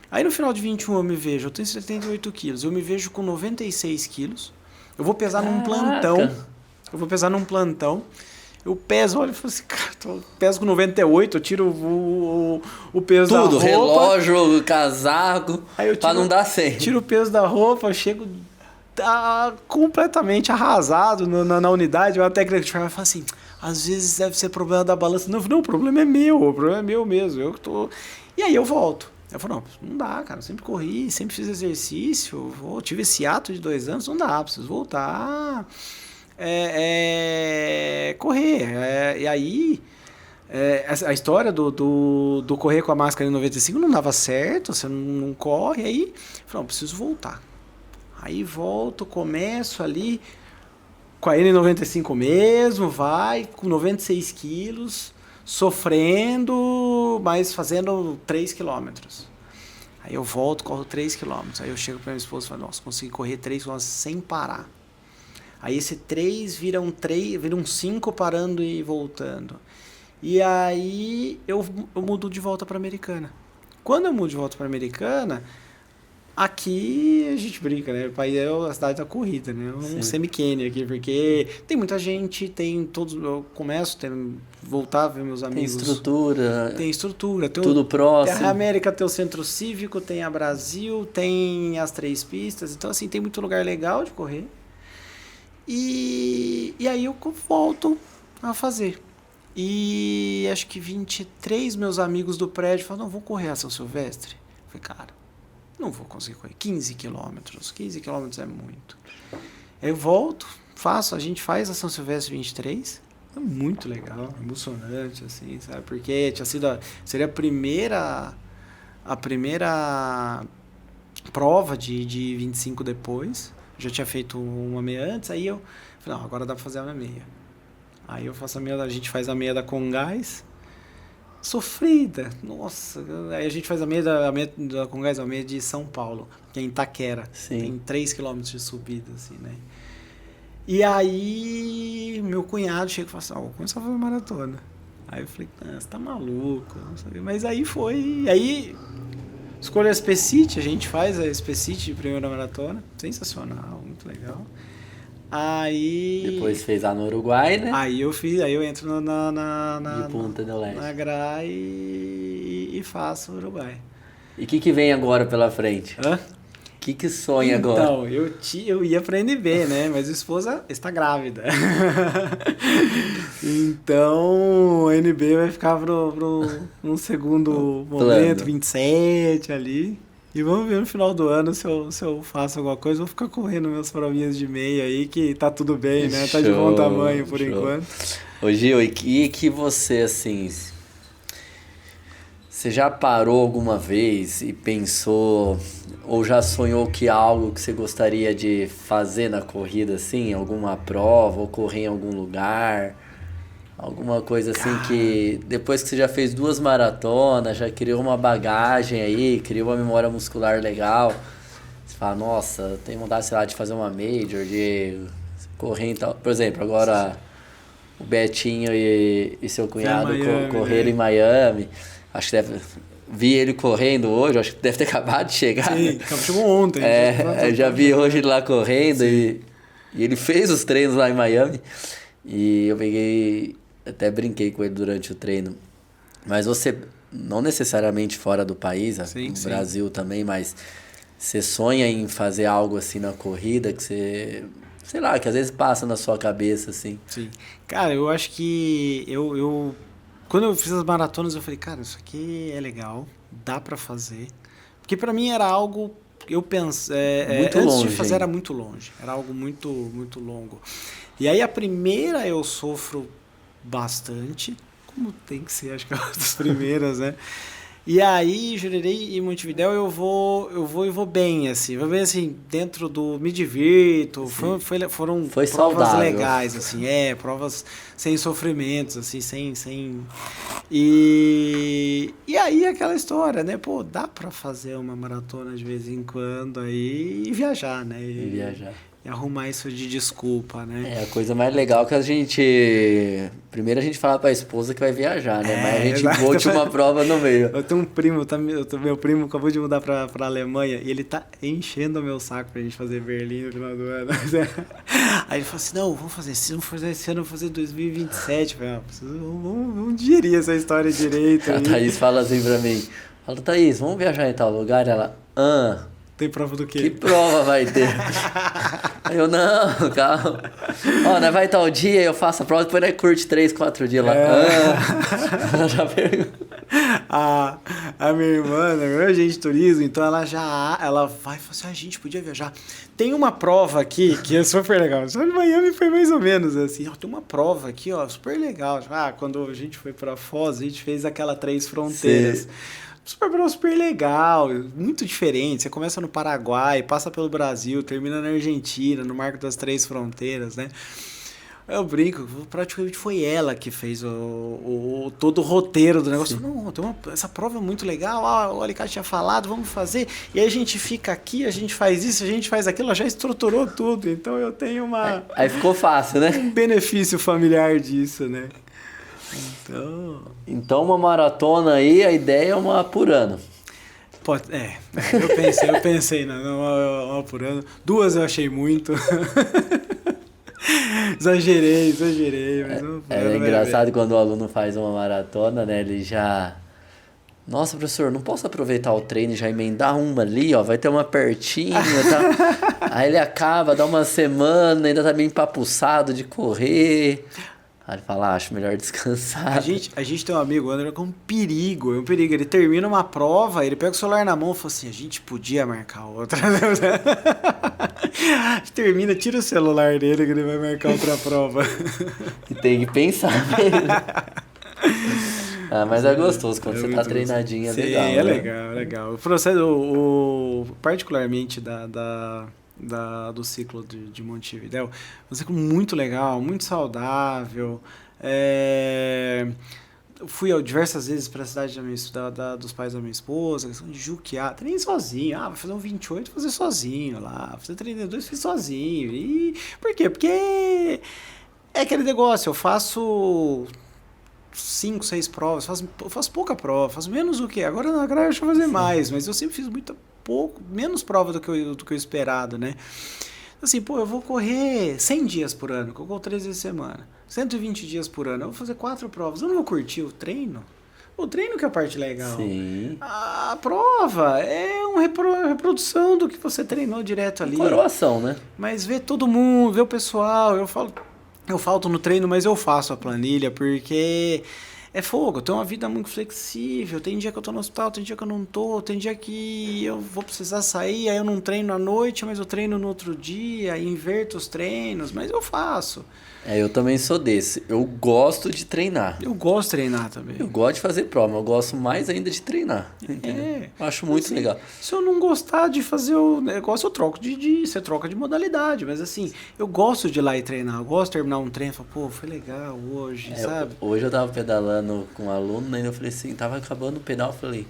Speaker 2: Aí no final de 21 eu me vejo, eu tenho 78 quilos, eu me vejo com 96 quilos, eu vou pesar num plantão, eu peso, olha, eu falo assim, cara, eu peso com 98, eu tiro o peso
Speaker 1: tudo,
Speaker 2: da roupa.
Speaker 1: Relógio, casaco, pra não dar 100.
Speaker 2: Tiro o peso da roupa, eu chego completamente arrasado na unidade, uma técnica de fala assim, às vezes deve ser problema da balança. Não, o problema é meu mesmo, eu que tô... E aí eu volto. Eu falo, não dá, cara, eu sempre corri, sempre fiz exercício, tive esse ato de 2 anos, não dá, preciso voltar, correr. E aí, a história do correr com a máscara em 95 não dava certo, você não corre, aí, eu falo, preciso voltar. Aí volto, começo ali com a N95 mesmo, vai com 96 quilos, sofrendo, mas fazendo 3 quilômetros. Aí eu volto, corro 3 quilômetros. Aí eu chego para minha esposa e falo, nossa, consegui correr 3 quilômetros sem parar. Aí esse 3 vira um 5 parando e voltando. E aí eu mudo de volta para Americana. Quando eu mudo de volta para Americana, aqui a gente brinca, né? O país é a cidade da corrida, né? Um semi-Kenny aqui, porque tem muita gente, tem todos... Eu começo a voltar a ver meus amigos. Tem estrutura.
Speaker 1: Tudo próximo.
Speaker 2: A América tem o Centro Cívico, tem a Brasil, tem as 3 pistas. Então, assim, tem muito lugar legal de correr. E aí eu volto a fazer. E acho que 23 meus amigos do prédio falaram, não, vou correr a São Silvestre. Eu falei, cara, não vou conseguir correr 15 quilômetros. 15 quilômetros é muito. Eu volto, a gente faz a São Silvestre 23. É muito legal, emocionante, assim, sabe? Porque seria a primeira prova de 25 depois. Eu já tinha feito uma meia antes, aí eu falei, não, agora dá pra fazer a meia. Aí eu faço a gente faz a meia da Congás. Sofrida, nossa. Aí a gente faz a meia da Congás, a meia de São Paulo, que é em Itaquera.
Speaker 1: Sim.
Speaker 2: Tem 3 km de subida, assim, né? E aí meu cunhado chega e fala assim, vou começar a fazer maratona. Aí eu falei, você tá maluco, não sabia. Mas aí foi, aí escolha a Specit, a gente faz a Specit de primeira maratona, sensacional, muito legal. Aí...
Speaker 1: Depois fez a no Uruguai, né?
Speaker 2: Aí eu entro
Speaker 1: de Punta del Este.
Speaker 2: Na GRAI e faço o Uruguai.
Speaker 1: E o que vem agora pela frente?
Speaker 2: Hã?
Speaker 1: O que sonha agora?
Speaker 2: Então, eu ia pra NB, né? Mas a esposa está grávida. Então, a NB vai ficar num segundo momento, 27 ali. E vamos ver no final do ano se eu faço alguma coisa. Vou ficar correndo meus provinhas de meia aí, que tá tudo bem, né? Tá de bom tamanho por enquanto.
Speaker 1: Ô Gil, e que você, assim... Você já parou alguma vez e pensou... Ou já sonhou que algo que você gostaria de fazer na corrida, assim? Alguma prova, ou correr em algum lugar... Alguma coisa assim que depois que você já fez 2 maratonas, já criou uma bagagem aí, criou uma memória muscular legal, você fala, nossa, tem vontade, sei lá, de fazer uma major, de correr e tal. Por exemplo, agora o Betinho e seu cunhado
Speaker 2: Miami,
Speaker 1: correram em Miami. Acho que vi ele correndo hoje, acho que deve ter acabado de chegar.
Speaker 2: Sim, chegou ontem.
Speaker 1: Eu já vi hoje ele lá correndo e ele fez os treinos lá em Miami. E eu até brinquei com ele durante o treino. Mas você, não necessariamente fora do país, no Brasil também, mas você sonha em fazer algo assim na corrida que você, sei lá, que às vezes passa na sua cabeça, assim.
Speaker 2: Sim. Cara, eu acho que quando eu fiz as maratonas, eu falei, cara, isso aqui é legal, dá pra fazer. Porque pra mim era algo, eu pensei,
Speaker 1: muito
Speaker 2: antes
Speaker 1: longe,
Speaker 2: de fazer era muito longe, era algo muito, muito longo. E aí a primeira eu sofro bastante, como tem que ser, acho que é uma das primeiras, né? E aí, Jurerê e Montevidéu, eu vou bem, assim. Vou bem, assim, dentro do... Me divirto. Foram
Speaker 1: Foi
Speaker 2: provas
Speaker 1: saudável.
Speaker 2: legais, assim. Provas sem sofrimentos, assim, sem... E aí, aquela história, né? Pô, dá pra fazer uma maratona de vez em quando aí e viajar, né?
Speaker 1: E viajar.
Speaker 2: E arrumar isso de desculpa, né?
Speaker 1: A coisa mais legal que a gente... Primeiro a gente fala pra esposa que vai viajar, né? Mas a gente bote uma prova no meio.
Speaker 2: Eu tenho um primo, meu primo acabou de mudar pra Alemanha e ele tá enchendo o meu saco pra gente fazer Berlim no final do ano. Aí ele falou assim, não, vamos fazer esse ano, vamos fazer 2027. Eu falei, vamos digerir essa história direito.
Speaker 1: A Thaís fala assim pra mim, fala, Thaís, vamos viajar em tal lugar? Ela,
Speaker 2: tem prova do quê?
Speaker 1: Que prova vai ter? Aí eu, não, calma. Ó, nós vai tal dia, eu faço a prova, depois nós curte 3, 4 dias lá. Ela já pergunta.
Speaker 2: A minha irmã, meu agente de turismo, então ela vai e fala assim, a gente podia viajar. Tem uma prova aqui que é super legal. Só de Miami foi mais ou menos assim. Tem uma prova aqui, ó, super legal. Quando a gente foi pra Foz, a gente fez aquela 3 fronteiras. Sim. Super legal, muito diferente. Você começa no Paraguai, passa pelo Brasil, termina na Argentina, no Marco das 3 Fronteiras, né? Eu brinco, praticamente foi ela que fez todo o roteiro do negócio. Não, essa prova é muito legal, o Alicate tinha falado, vamos fazer. E aí a gente fica aqui, a gente faz isso, a gente faz aquilo, ela já estruturou tudo. Então eu tenho
Speaker 1: Aí ficou fácil, né?
Speaker 2: Um benefício familiar disso, né?
Speaker 1: Então uma maratona aí, a ideia é uma por ano.
Speaker 2: Eu pensei uma por ano. 2 eu achei muito. exagerei, mas
Speaker 1: é engraçado quando o aluno faz uma maratona, né? Ele já... Nossa, professor, não posso aproveitar o treino e já emendar uma ali, ó, vai ter uma pertinho, tá? Aí ele acaba, dá uma semana, ainda tá meio empapuçado de correr... Aí ele fala, acho melhor descansar.
Speaker 2: A gente tem um amigo, o André, que é um perigo. Ele termina uma prova, ele pega o celular na mão e fala assim, a gente podia marcar outra. Termina, tira o celular dele que ele vai marcar outra prova.
Speaker 1: E tem que pensar mesmo. Mas é gostoso, quando você tá treinadinho, é legal.
Speaker 2: Sim, é legal. O processo, particularmente do ciclo de Montevidéu, um ciclo muito legal, muito saudável. Fui diversas vezes para a cidade dos pais da minha esposa, questão de Juquiá, treinei sozinho. Vai fazer um 28, fazer sozinho lá, fazer 32, fiz sozinho. E por quê? Porque é aquele negócio, eu faço 5, 6 provas, eu faço pouca prova, faço menos do que agora eu quero fazer mais, mas eu sempre fiz menos prova do que o esperado, né? Assim, eu vou correr 100 dias por ano, que eu corro 3 vezes por semana, 120 dias por ano, eu vou fazer 4 provas, eu não vou curtir o treino? O treino que é a parte legal.
Speaker 1: Sim.
Speaker 2: A prova é uma reprodução do que você treinou direto ali.
Speaker 1: Coroação, né?
Speaker 2: Mas ver todo mundo, ver o pessoal, eu falto no treino, mas eu faço a planilha, porque... É fogo, eu tenho uma vida muito flexível, tem dia que eu tô no hospital, tem dia que eu não tô, tem dia que eu vou precisar sair, aí eu não treino à noite, mas eu treino no outro dia, inverto os treinos, mas eu faço.
Speaker 1: Eu também sou desse, eu gosto de treinar.
Speaker 2: Eu gosto de treinar também.
Speaker 1: Eu gosto de fazer prova, eu gosto mais ainda de treinar, entendeu? Eu acho muito legal.
Speaker 2: Se eu não gostar de fazer o negócio, eu troco você troca de modalidade, mas assim, eu gosto de ir lá e treinar, eu gosto de terminar um treino e falar, foi legal hoje, sabe?
Speaker 1: Hoje eu tava pedalando com um aluno, ainda eu falei assim, tava acabando o pedal, eu falei,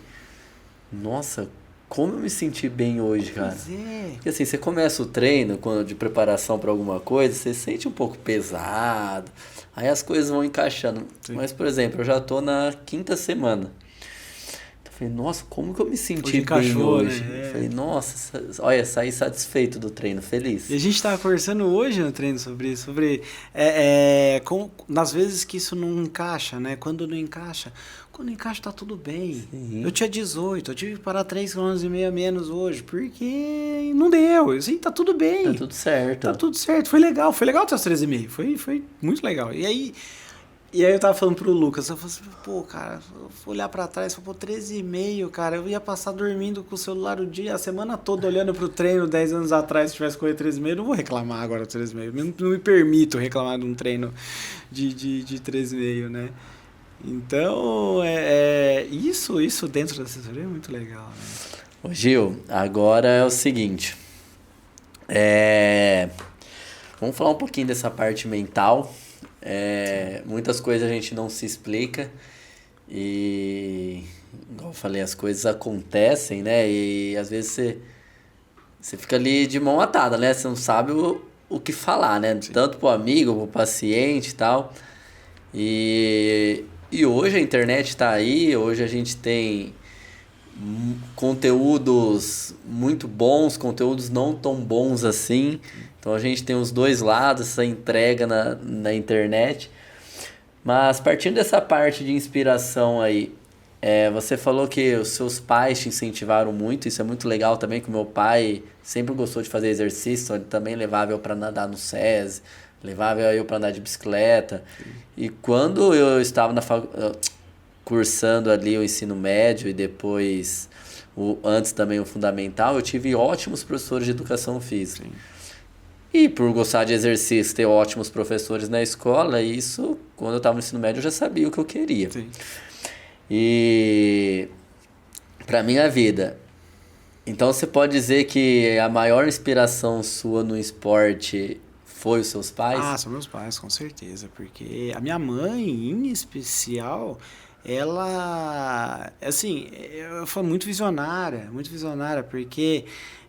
Speaker 1: nossa, como eu me senti bem hoje, cara.
Speaker 2: Pois é.
Speaker 1: Porque assim, você começa o treino de preparação para alguma coisa, você sente um pouco pesado, aí as coisas vão encaixando.
Speaker 2: Sim.
Speaker 1: Mas, por exemplo, eu já tô na 5ª semana. Então, eu falei, nossa, como que eu me senti
Speaker 2: Hoje
Speaker 1: bem
Speaker 2: encaixou,
Speaker 1: hoje?
Speaker 2: né?
Speaker 1: Eu falei, nossa, olha, saí satisfeito do treino, feliz.
Speaker 2: E a gente estava conversando hoje no treino sobre isso, sobre nas vezes que isso não encaixa, né? Quando não encaixa, tá tudo bem.
Speaker 1: Sim.
Speaker 2: Eu tinha 18, eu tive que parar 3,5 km a menos hoje, porque não deu. Assim, tá tudo bem.
Speaker 1: Tá tudo certo.
Speaker 2: Tá tudo certo. Foi legal até os 13,5. Foi muito legal. E aí eu tava falando pro Lucas, eu falei assim, pô, cara, eu vou olhar pra trás, pô, 13,5, cara, eu ia passar dormindo com o celular o dia, a semana toda olhando pro treino 10 anos atrás, se tivesse corrido 13,5, eu não vou reclamar agora do 13,5, não me permito reclamar de um treino de 13,5, né? Então, isso dentro da assessoria é muito legal, né?
Speaker 1: Ô Gil, agora é o seguinte, vamos falar um pouquinho dessa parte mental. Muitas coisas a gente não se explica e, igual eu falei, as coisas acontecem, né? E às vezes você fica ali de mão atada, né? Você não sabe o que falar, né?
Speaker 2: Sim.
Speaker 1: Tanto pro amigo, pro paciente e tal. E hoje a internet tá aí, hoje a gente tem conteúdos muito bons, conteúdos não tão bons assim. Então a gente tem os dois lados, essa entrega na internet. Mas partindo dessa parte de inspiração aí, você falou que os seus pais te incentivaram muito, isso é muito legal também, que o meu pai sempre gostou de fazer exercício, então ele também levava eu para nadar no SESI, levava eu para andar de bicicleta. E quando eu estava cursando ali o ensino médio e depois, antes também o fundamental, eu tive ótimos professores de educação física.
Speaker 2: Sim.
Speaker 1: E por gostar de exercício, ter ótimos professores na escola, isso, quando eu estava no ensino médio, eu já sabia o que eu queria.
Speaker 2: Sim.
Speaker 1: E para minha vida, então você pode dizer que a maior inspiração sua no esporte foi os seus pais?
Speaker 2: Ah, são meus pais, com certeza, porque a minha mãe, em especial, ela, assim, foi muito visionária, porque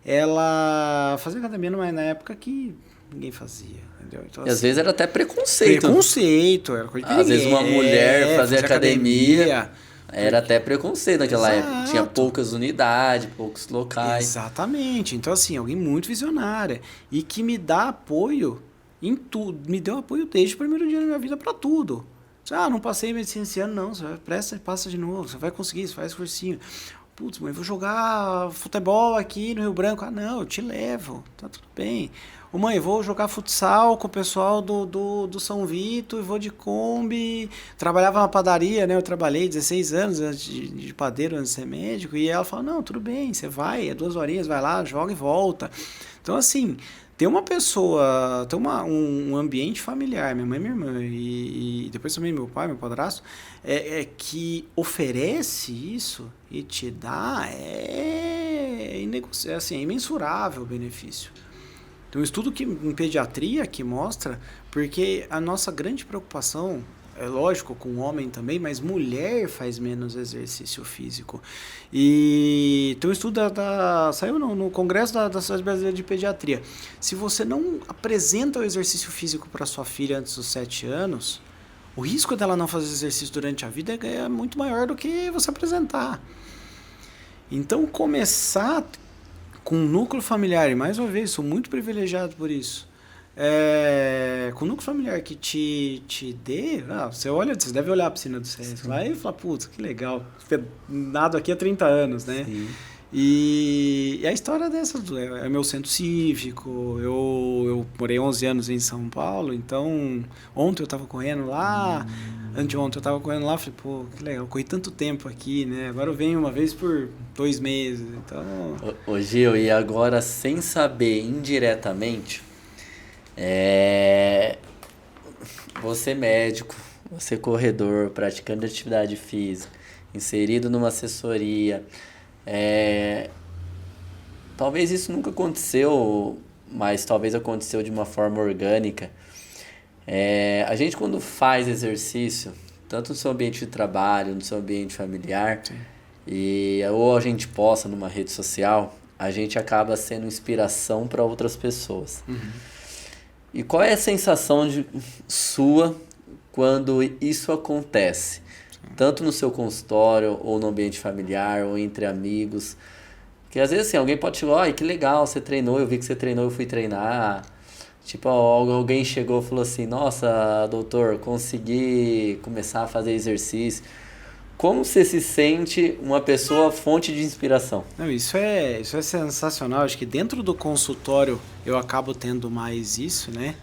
Speaker 2: ela fazia academia na época que ninguém fazia, entendeu? Então,
Speaker 1: E às
Speaker 2: assim,
Speaker 1: vezes era até preconceito.
Speaker 2: era coisa de
Speaker 1: Às vezes uma mulher fazer academia era
Speaker 2: porque-
Speaker 1: até preconceito naquela época.
Speaker 2: Exato.
Speaker 1: Tinha poucas unidades, poucos locais.
Speaker 2: Exatamente. Então, assim, alguém muito visionária e que me dá apoio em tudo. Me deu apoio desde o primeiro dia da minha vida para tudo. Não passei em medicina esse ano, não. Você presta e passa de novo. Você vai conseguir, você faz cursinho. Putz, mãe, vou jogar futebol aqui no Rio Branco. Ah, não, eu te levo. Tá tudo bem. Ô, mãe, vou jogar futsal com o pessoal do São Vito e vou de Kombi. Trabalhava na padaria, né? Eu trabalhei 16 anos de padeiro antes de ser médico. E ela falou, não, tudo bem, você vai, 2 horinhas, vai lá, joga e volta. Então, assim, ter uma pessoa, ter um ambiente familiar, minha mãe e minha irmã, e depois também meu pai, meu padrasto, que oferece isso e te dá, assim, é imensurável o benefício. Tem um estudo em pediatria que mostra, porque a nossa grande preocupação, é lógico, com o homem também, mas mulher faz menos exercício físico. E tem um estudo saiu no Congresso da Sociedade Brasileira de Pediatria. Se você não apresenta o exercício físico para sua filha antes dos 7 anos, o risco dela não fazer exercício durante a vida é muito maior do que você apresentar. Então, começar com um núcleo familiar, e mais uma vez, sou muito privilegiado por isso, com um núcleo familiar que te dê, você deve olhar a piscina do SESC lá e falar, putz, que legal, nado aqui há 30 anos, né?
Speaker 1: Sim.
Speaker 2: E a história dessa é meu centro cívico, eu morei 11 anos em São Paulo, então ontem eu estava correndo lá, anteontem eu estava correndo lá, falei, pô, que legal, corri tanto tempo aqui, né? Agora eu venho uma vez por 2 meses, então...
Speaker 1: Ô Gil, e agora sem saber indiretamente, você médico, você corredor, praticante de atividade física, inserido numa assessoria, talvez isso nunca aconteceu, mas talvez aconteceu de uma forma orgânica. A gente quando faz exercício, tanto no seu ambiente de trabalho, no seu ambiente familiar,
Speaker 2: Sim.
Speaker 1: ou a gente posta numa rede social, a gente acaba sendo inspiração para outras pessoas. E qual é a sensação sua quando isso acontece? Tanto no seu consultório, ou no ambiente familiar, ou entre amigos. Porque às vezes assim, alguém pode chegar, ai, que legal, você treinou, eu vi que você treinou, eu fui treinar. Tipo, alguém chegou e falou assim, nossa, doutor, consegui começar a fazer exercício. Como você se sente uma pessoa fonte de inspiração?
Speaker 2: Não, isso é sensacional. Acho que dentro do consultório eu acabo tendo mais isso, né?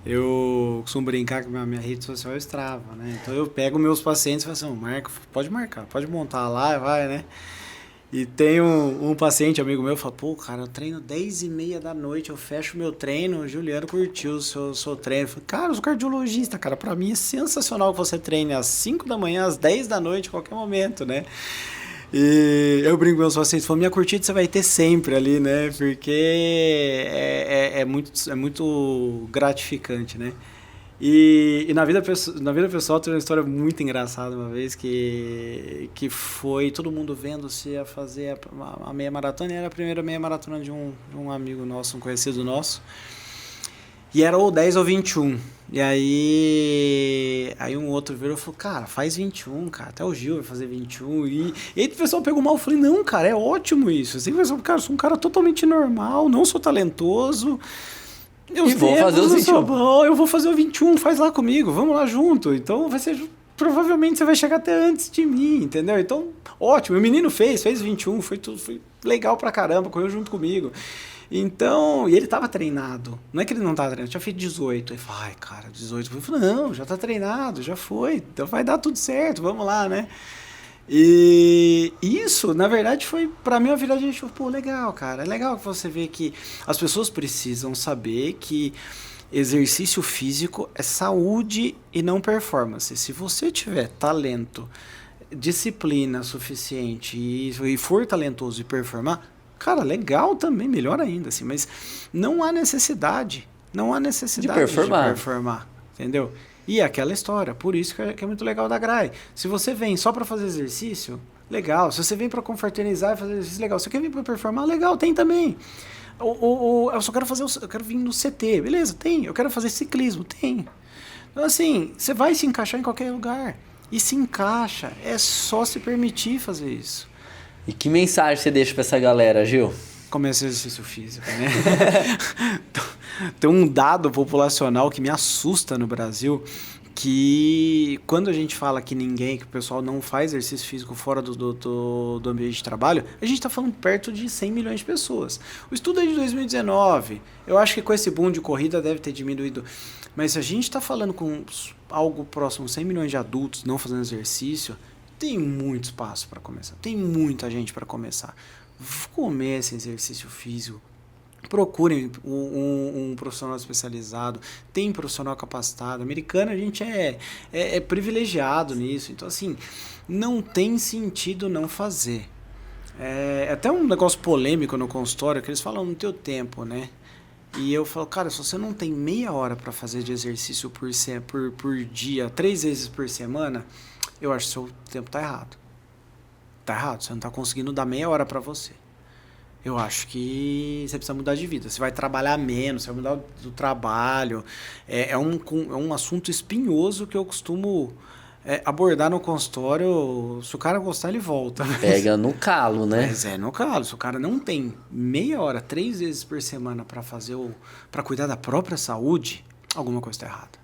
Speaker 2: Eu costumo brincar que a minha rede social é o Strava, né? Então eu pego meus pacientes e falo assim, marca, pode marcar, pode montar lá, vai, né? E tem um paciente, amigo meu, fala, pô, cara, eu treino 10h30 da noite, eu fecho meu treino, o Juliano curtiu o seu treino. Eu falei, cara, eu sou cardiologista, cara, pra mim é sensacional que você treine às 5 da manhã, às 10 da noite, a qualquer momento, né? E eu brinco com meus pacientes, falo, minha curtida você vai ter sempre ali, né? Porque é muito gratificante, né? E na vida pessoal tem uma história muito engraçada uma vez que foi todo mundo vendo se ia fazer a meia maratona, e era a primeira meia maratona de um amigo nosso, um conhecido nosso. E era ou 10 ou 21. E aí um outro virou e falou, cara, faz 21, cara. Até o Gil vai fazer 21. E aí o pessoal pegou mal. Eu falei, não, cara, é ótimo isso. Assim, cara, eu sou um cara totalmente normal, não sou talentoso.
Speaker 1: E vou fazer os 21.
Speaker 2: Bom, eu vou fazer o 21, faz lá comigo, vamos lá junto. Então vai ser... Provavelmente você vai chegar até antes de mim, entendeu? Então, ótimo. O menino fez 21, foi legal pra caramba, correu junto comigo. Então, e ele tava treinado. Não é que ele não tava treinado, tinha feito 18. Ele falou, ai, cara, 18. Eu falei, não, já tá treinado, já foi. Então vai dar tudo certo, vamos lá, né? E isso, na verdade, foi pra mim uma virada de chave. Pô, legal, cara. É legal que você vê que as pessoas precisam saber que exercício físico é saúde e não performance. Se você tiver talento, disciplina suficiente e for talentoso e performar, cara, legal também, melhor ainda, assim, mas não há necessidade de performar, entendeu? E é aquela história, por isso que é muito legal da GRAI. Se você vem só para fazer exercício, legal. Se você vem para confraternizar e fazer exercício, legal. Se você quer vir para performar, legal, tem também. Eu só quero eu quero vir no CT, beleza, tem. Eu quero fazer ciclismo, tem. Então, assim, você vai se encaixar em qualquer lugar. E se encaixa, é só se permitir fazer isso.
Speaker 1: E que mensagem você deixa para essa galera, Gil?
Speaker 2: Comece exercício físico, né? Tem um dado populacional que me assusta no Brasil, que quando a gente fala que o pessoal não faz exercício físico fora do ambiente de trabalho, a gente está falando perto de 100 milhões de pessoas. O estudo é de 2019, eu acho que com esse boom de corrida deve ter diminuído, mas se a gente está falando com algo próximo a 100 milhões de adultos não fazendo exercício, tem muito espaço para começar, tem muita gente para começar. Comecem exercício físico, procurem um profissional especializado, tem profissional capacitado. Americano, a gente é privilegiado nisso, então assim, não tem sentido não fazer. É até um negócio polêmico no consultório, que eles falam no teu tempo, né? E eu falo, cara, se você não tem meia hora para fazer de exercício por dia, 3 vezes por semana, eu acho que o seu tempo tá errado. Tá errado, você não tá conseguindo dar meia hora para você. Eu acho que você precisa mudar de vida. Você vai trabalhar menos, você vai mudar do trabalho. É um assunto espinhoso que eu costumo abordar no consultório. Se o cara gostar, ele volta.
Speaker 1: Pega no calo, né?
Speaker 2: Mas no calo. Se o cara não tem meia hora, 3 vezes por semana para cuidar da própria saúde, alguma coisa está errada.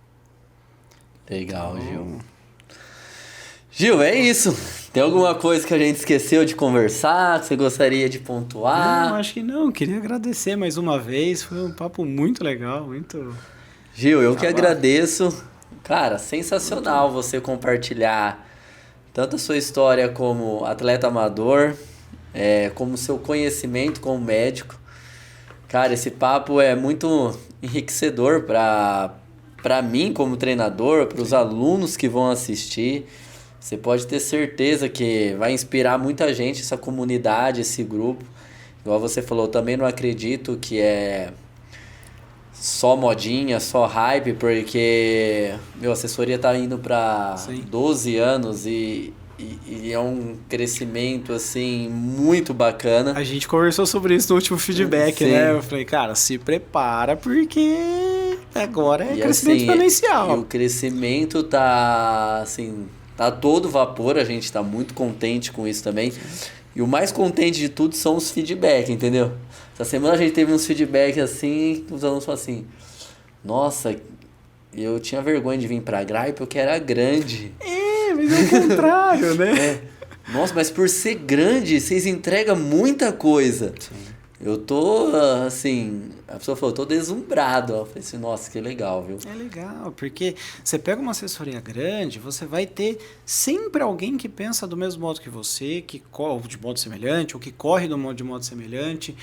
Speaker 1: Legal, então... Gil. Gil, é isso. Tem alguma coisa que a gente esqueceu de conversar, que você gostaria de pontuar?
Speaker 2: Não, acho que não. Queria agradecer mais uma vez. Foi um papo muito legal, muito...
Speaker 1: Gil, eu que agradeço. Cara, sensacional você compartilhar tanto a sua história como atleta amador, como seu conhecimento como médico. Cara, esse papo é muito enriquecedor para mim como treinador, para os alunos que vão assistir. Você pode ter certeza que vai inspirar muita gente, essa comunidade, esse grupo. Igual você falou, eu também não acredito que é só modinha, só hype, porque a assessoria tá indo para 12 anos e e é um crescimento, assim, muito bacana.
Speaker 2: A gente conversou sobre isso no último feedback,
Speaker 1: Sim.
Speaker 2: né? Eu falei, cara, se prepara porque agora é
Speaker 1: E,
Speaker 2: crescimento
Speaker 1: assim,
Speaker 2: exponencial.
Speaker 1: E o crescimento tá, assim, tá todo vapor, a gente tá muito contente com isso também. E o mais contente de tudo são os feedbacks, entendeu? Essa semana a gente teve uns feedbacks assim, os alunos falaram assim, nossa, eu tinha vergonha de vir pra Grai porque era grande.
Speaker 2: Mas é o contrário, né?
Speaker 1: Nossa, mas por ser grande, vocês entregam muita coisa.
Speaker 2: Sim.
Speaker 1: Eu tô, assim... A pessoa falou, eu tô deslumbrado. Eu falei assim, nossa, que legal, viu?
Speaker 2: É legal, porque você pega uma assessoria grande, você vai ter sempre alguém que pensa do mesmo modo que você, que corre de modo semelhante, ou que corre de modo semelhante.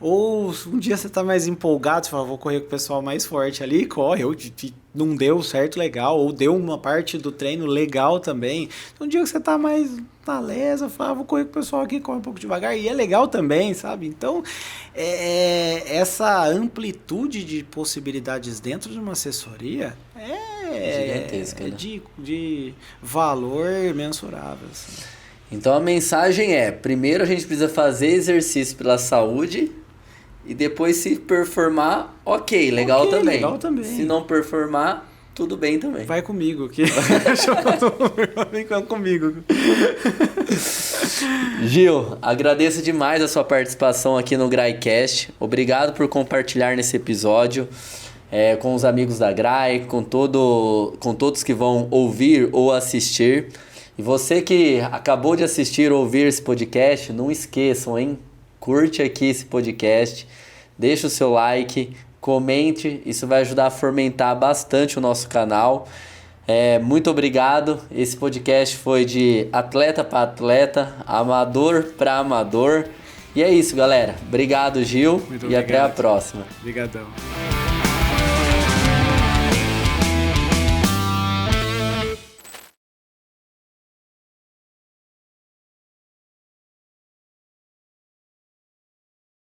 Speaker 2: Ou um dia você tá mais empolgado, você fala, vou correr com o pessoal mais forte ali, corre, ou não deu certo legal, ou deu uma parte do treino legal também. Um dia que você tá mais na lesa, fala, vou correr com o pessoal aqui, corre um pouco devagar, e é legal também, sabe? Então, essa amplitude de possibilidades dentro de uma assessoria
Speaker 1: Gigantesca, né?
Speaker 2: de valor mensurável, assim.
Speaker 1: Então a mensagem é, primeiro a gente precisa fazer exercício pela saúde e depois se performar, ok, legal também.
Speaker 2: Legal também.
Speaker 1: Se não performar, tudo bem também.
Speaker 2: Vai comigo, que vem comigo.
Speaker 1: Gil, agradeço demais a sua participação aqui no GraiCast. Obrigado por compartilhar nesse episódio com os amigos da Grai, com todos que vão ouvir ou assistir. E você que acabou de assistir ou ouvir esse podcast, não esqueçam, hein? Curte aqui esse podcast, deixa o seu like, comente, isso vai ajudar a fomentar bastante o nosso canal. Muito obrigado, esse podcast foi de atleta para atleta, amador para amador. E é isso, galera. Obrigado, Gil,
Speaker 2: Muito
Speaker 1: e
Speaker 2: obrigado.
Speaker 1: até a próxima.
Speaker 2: Obrigadão.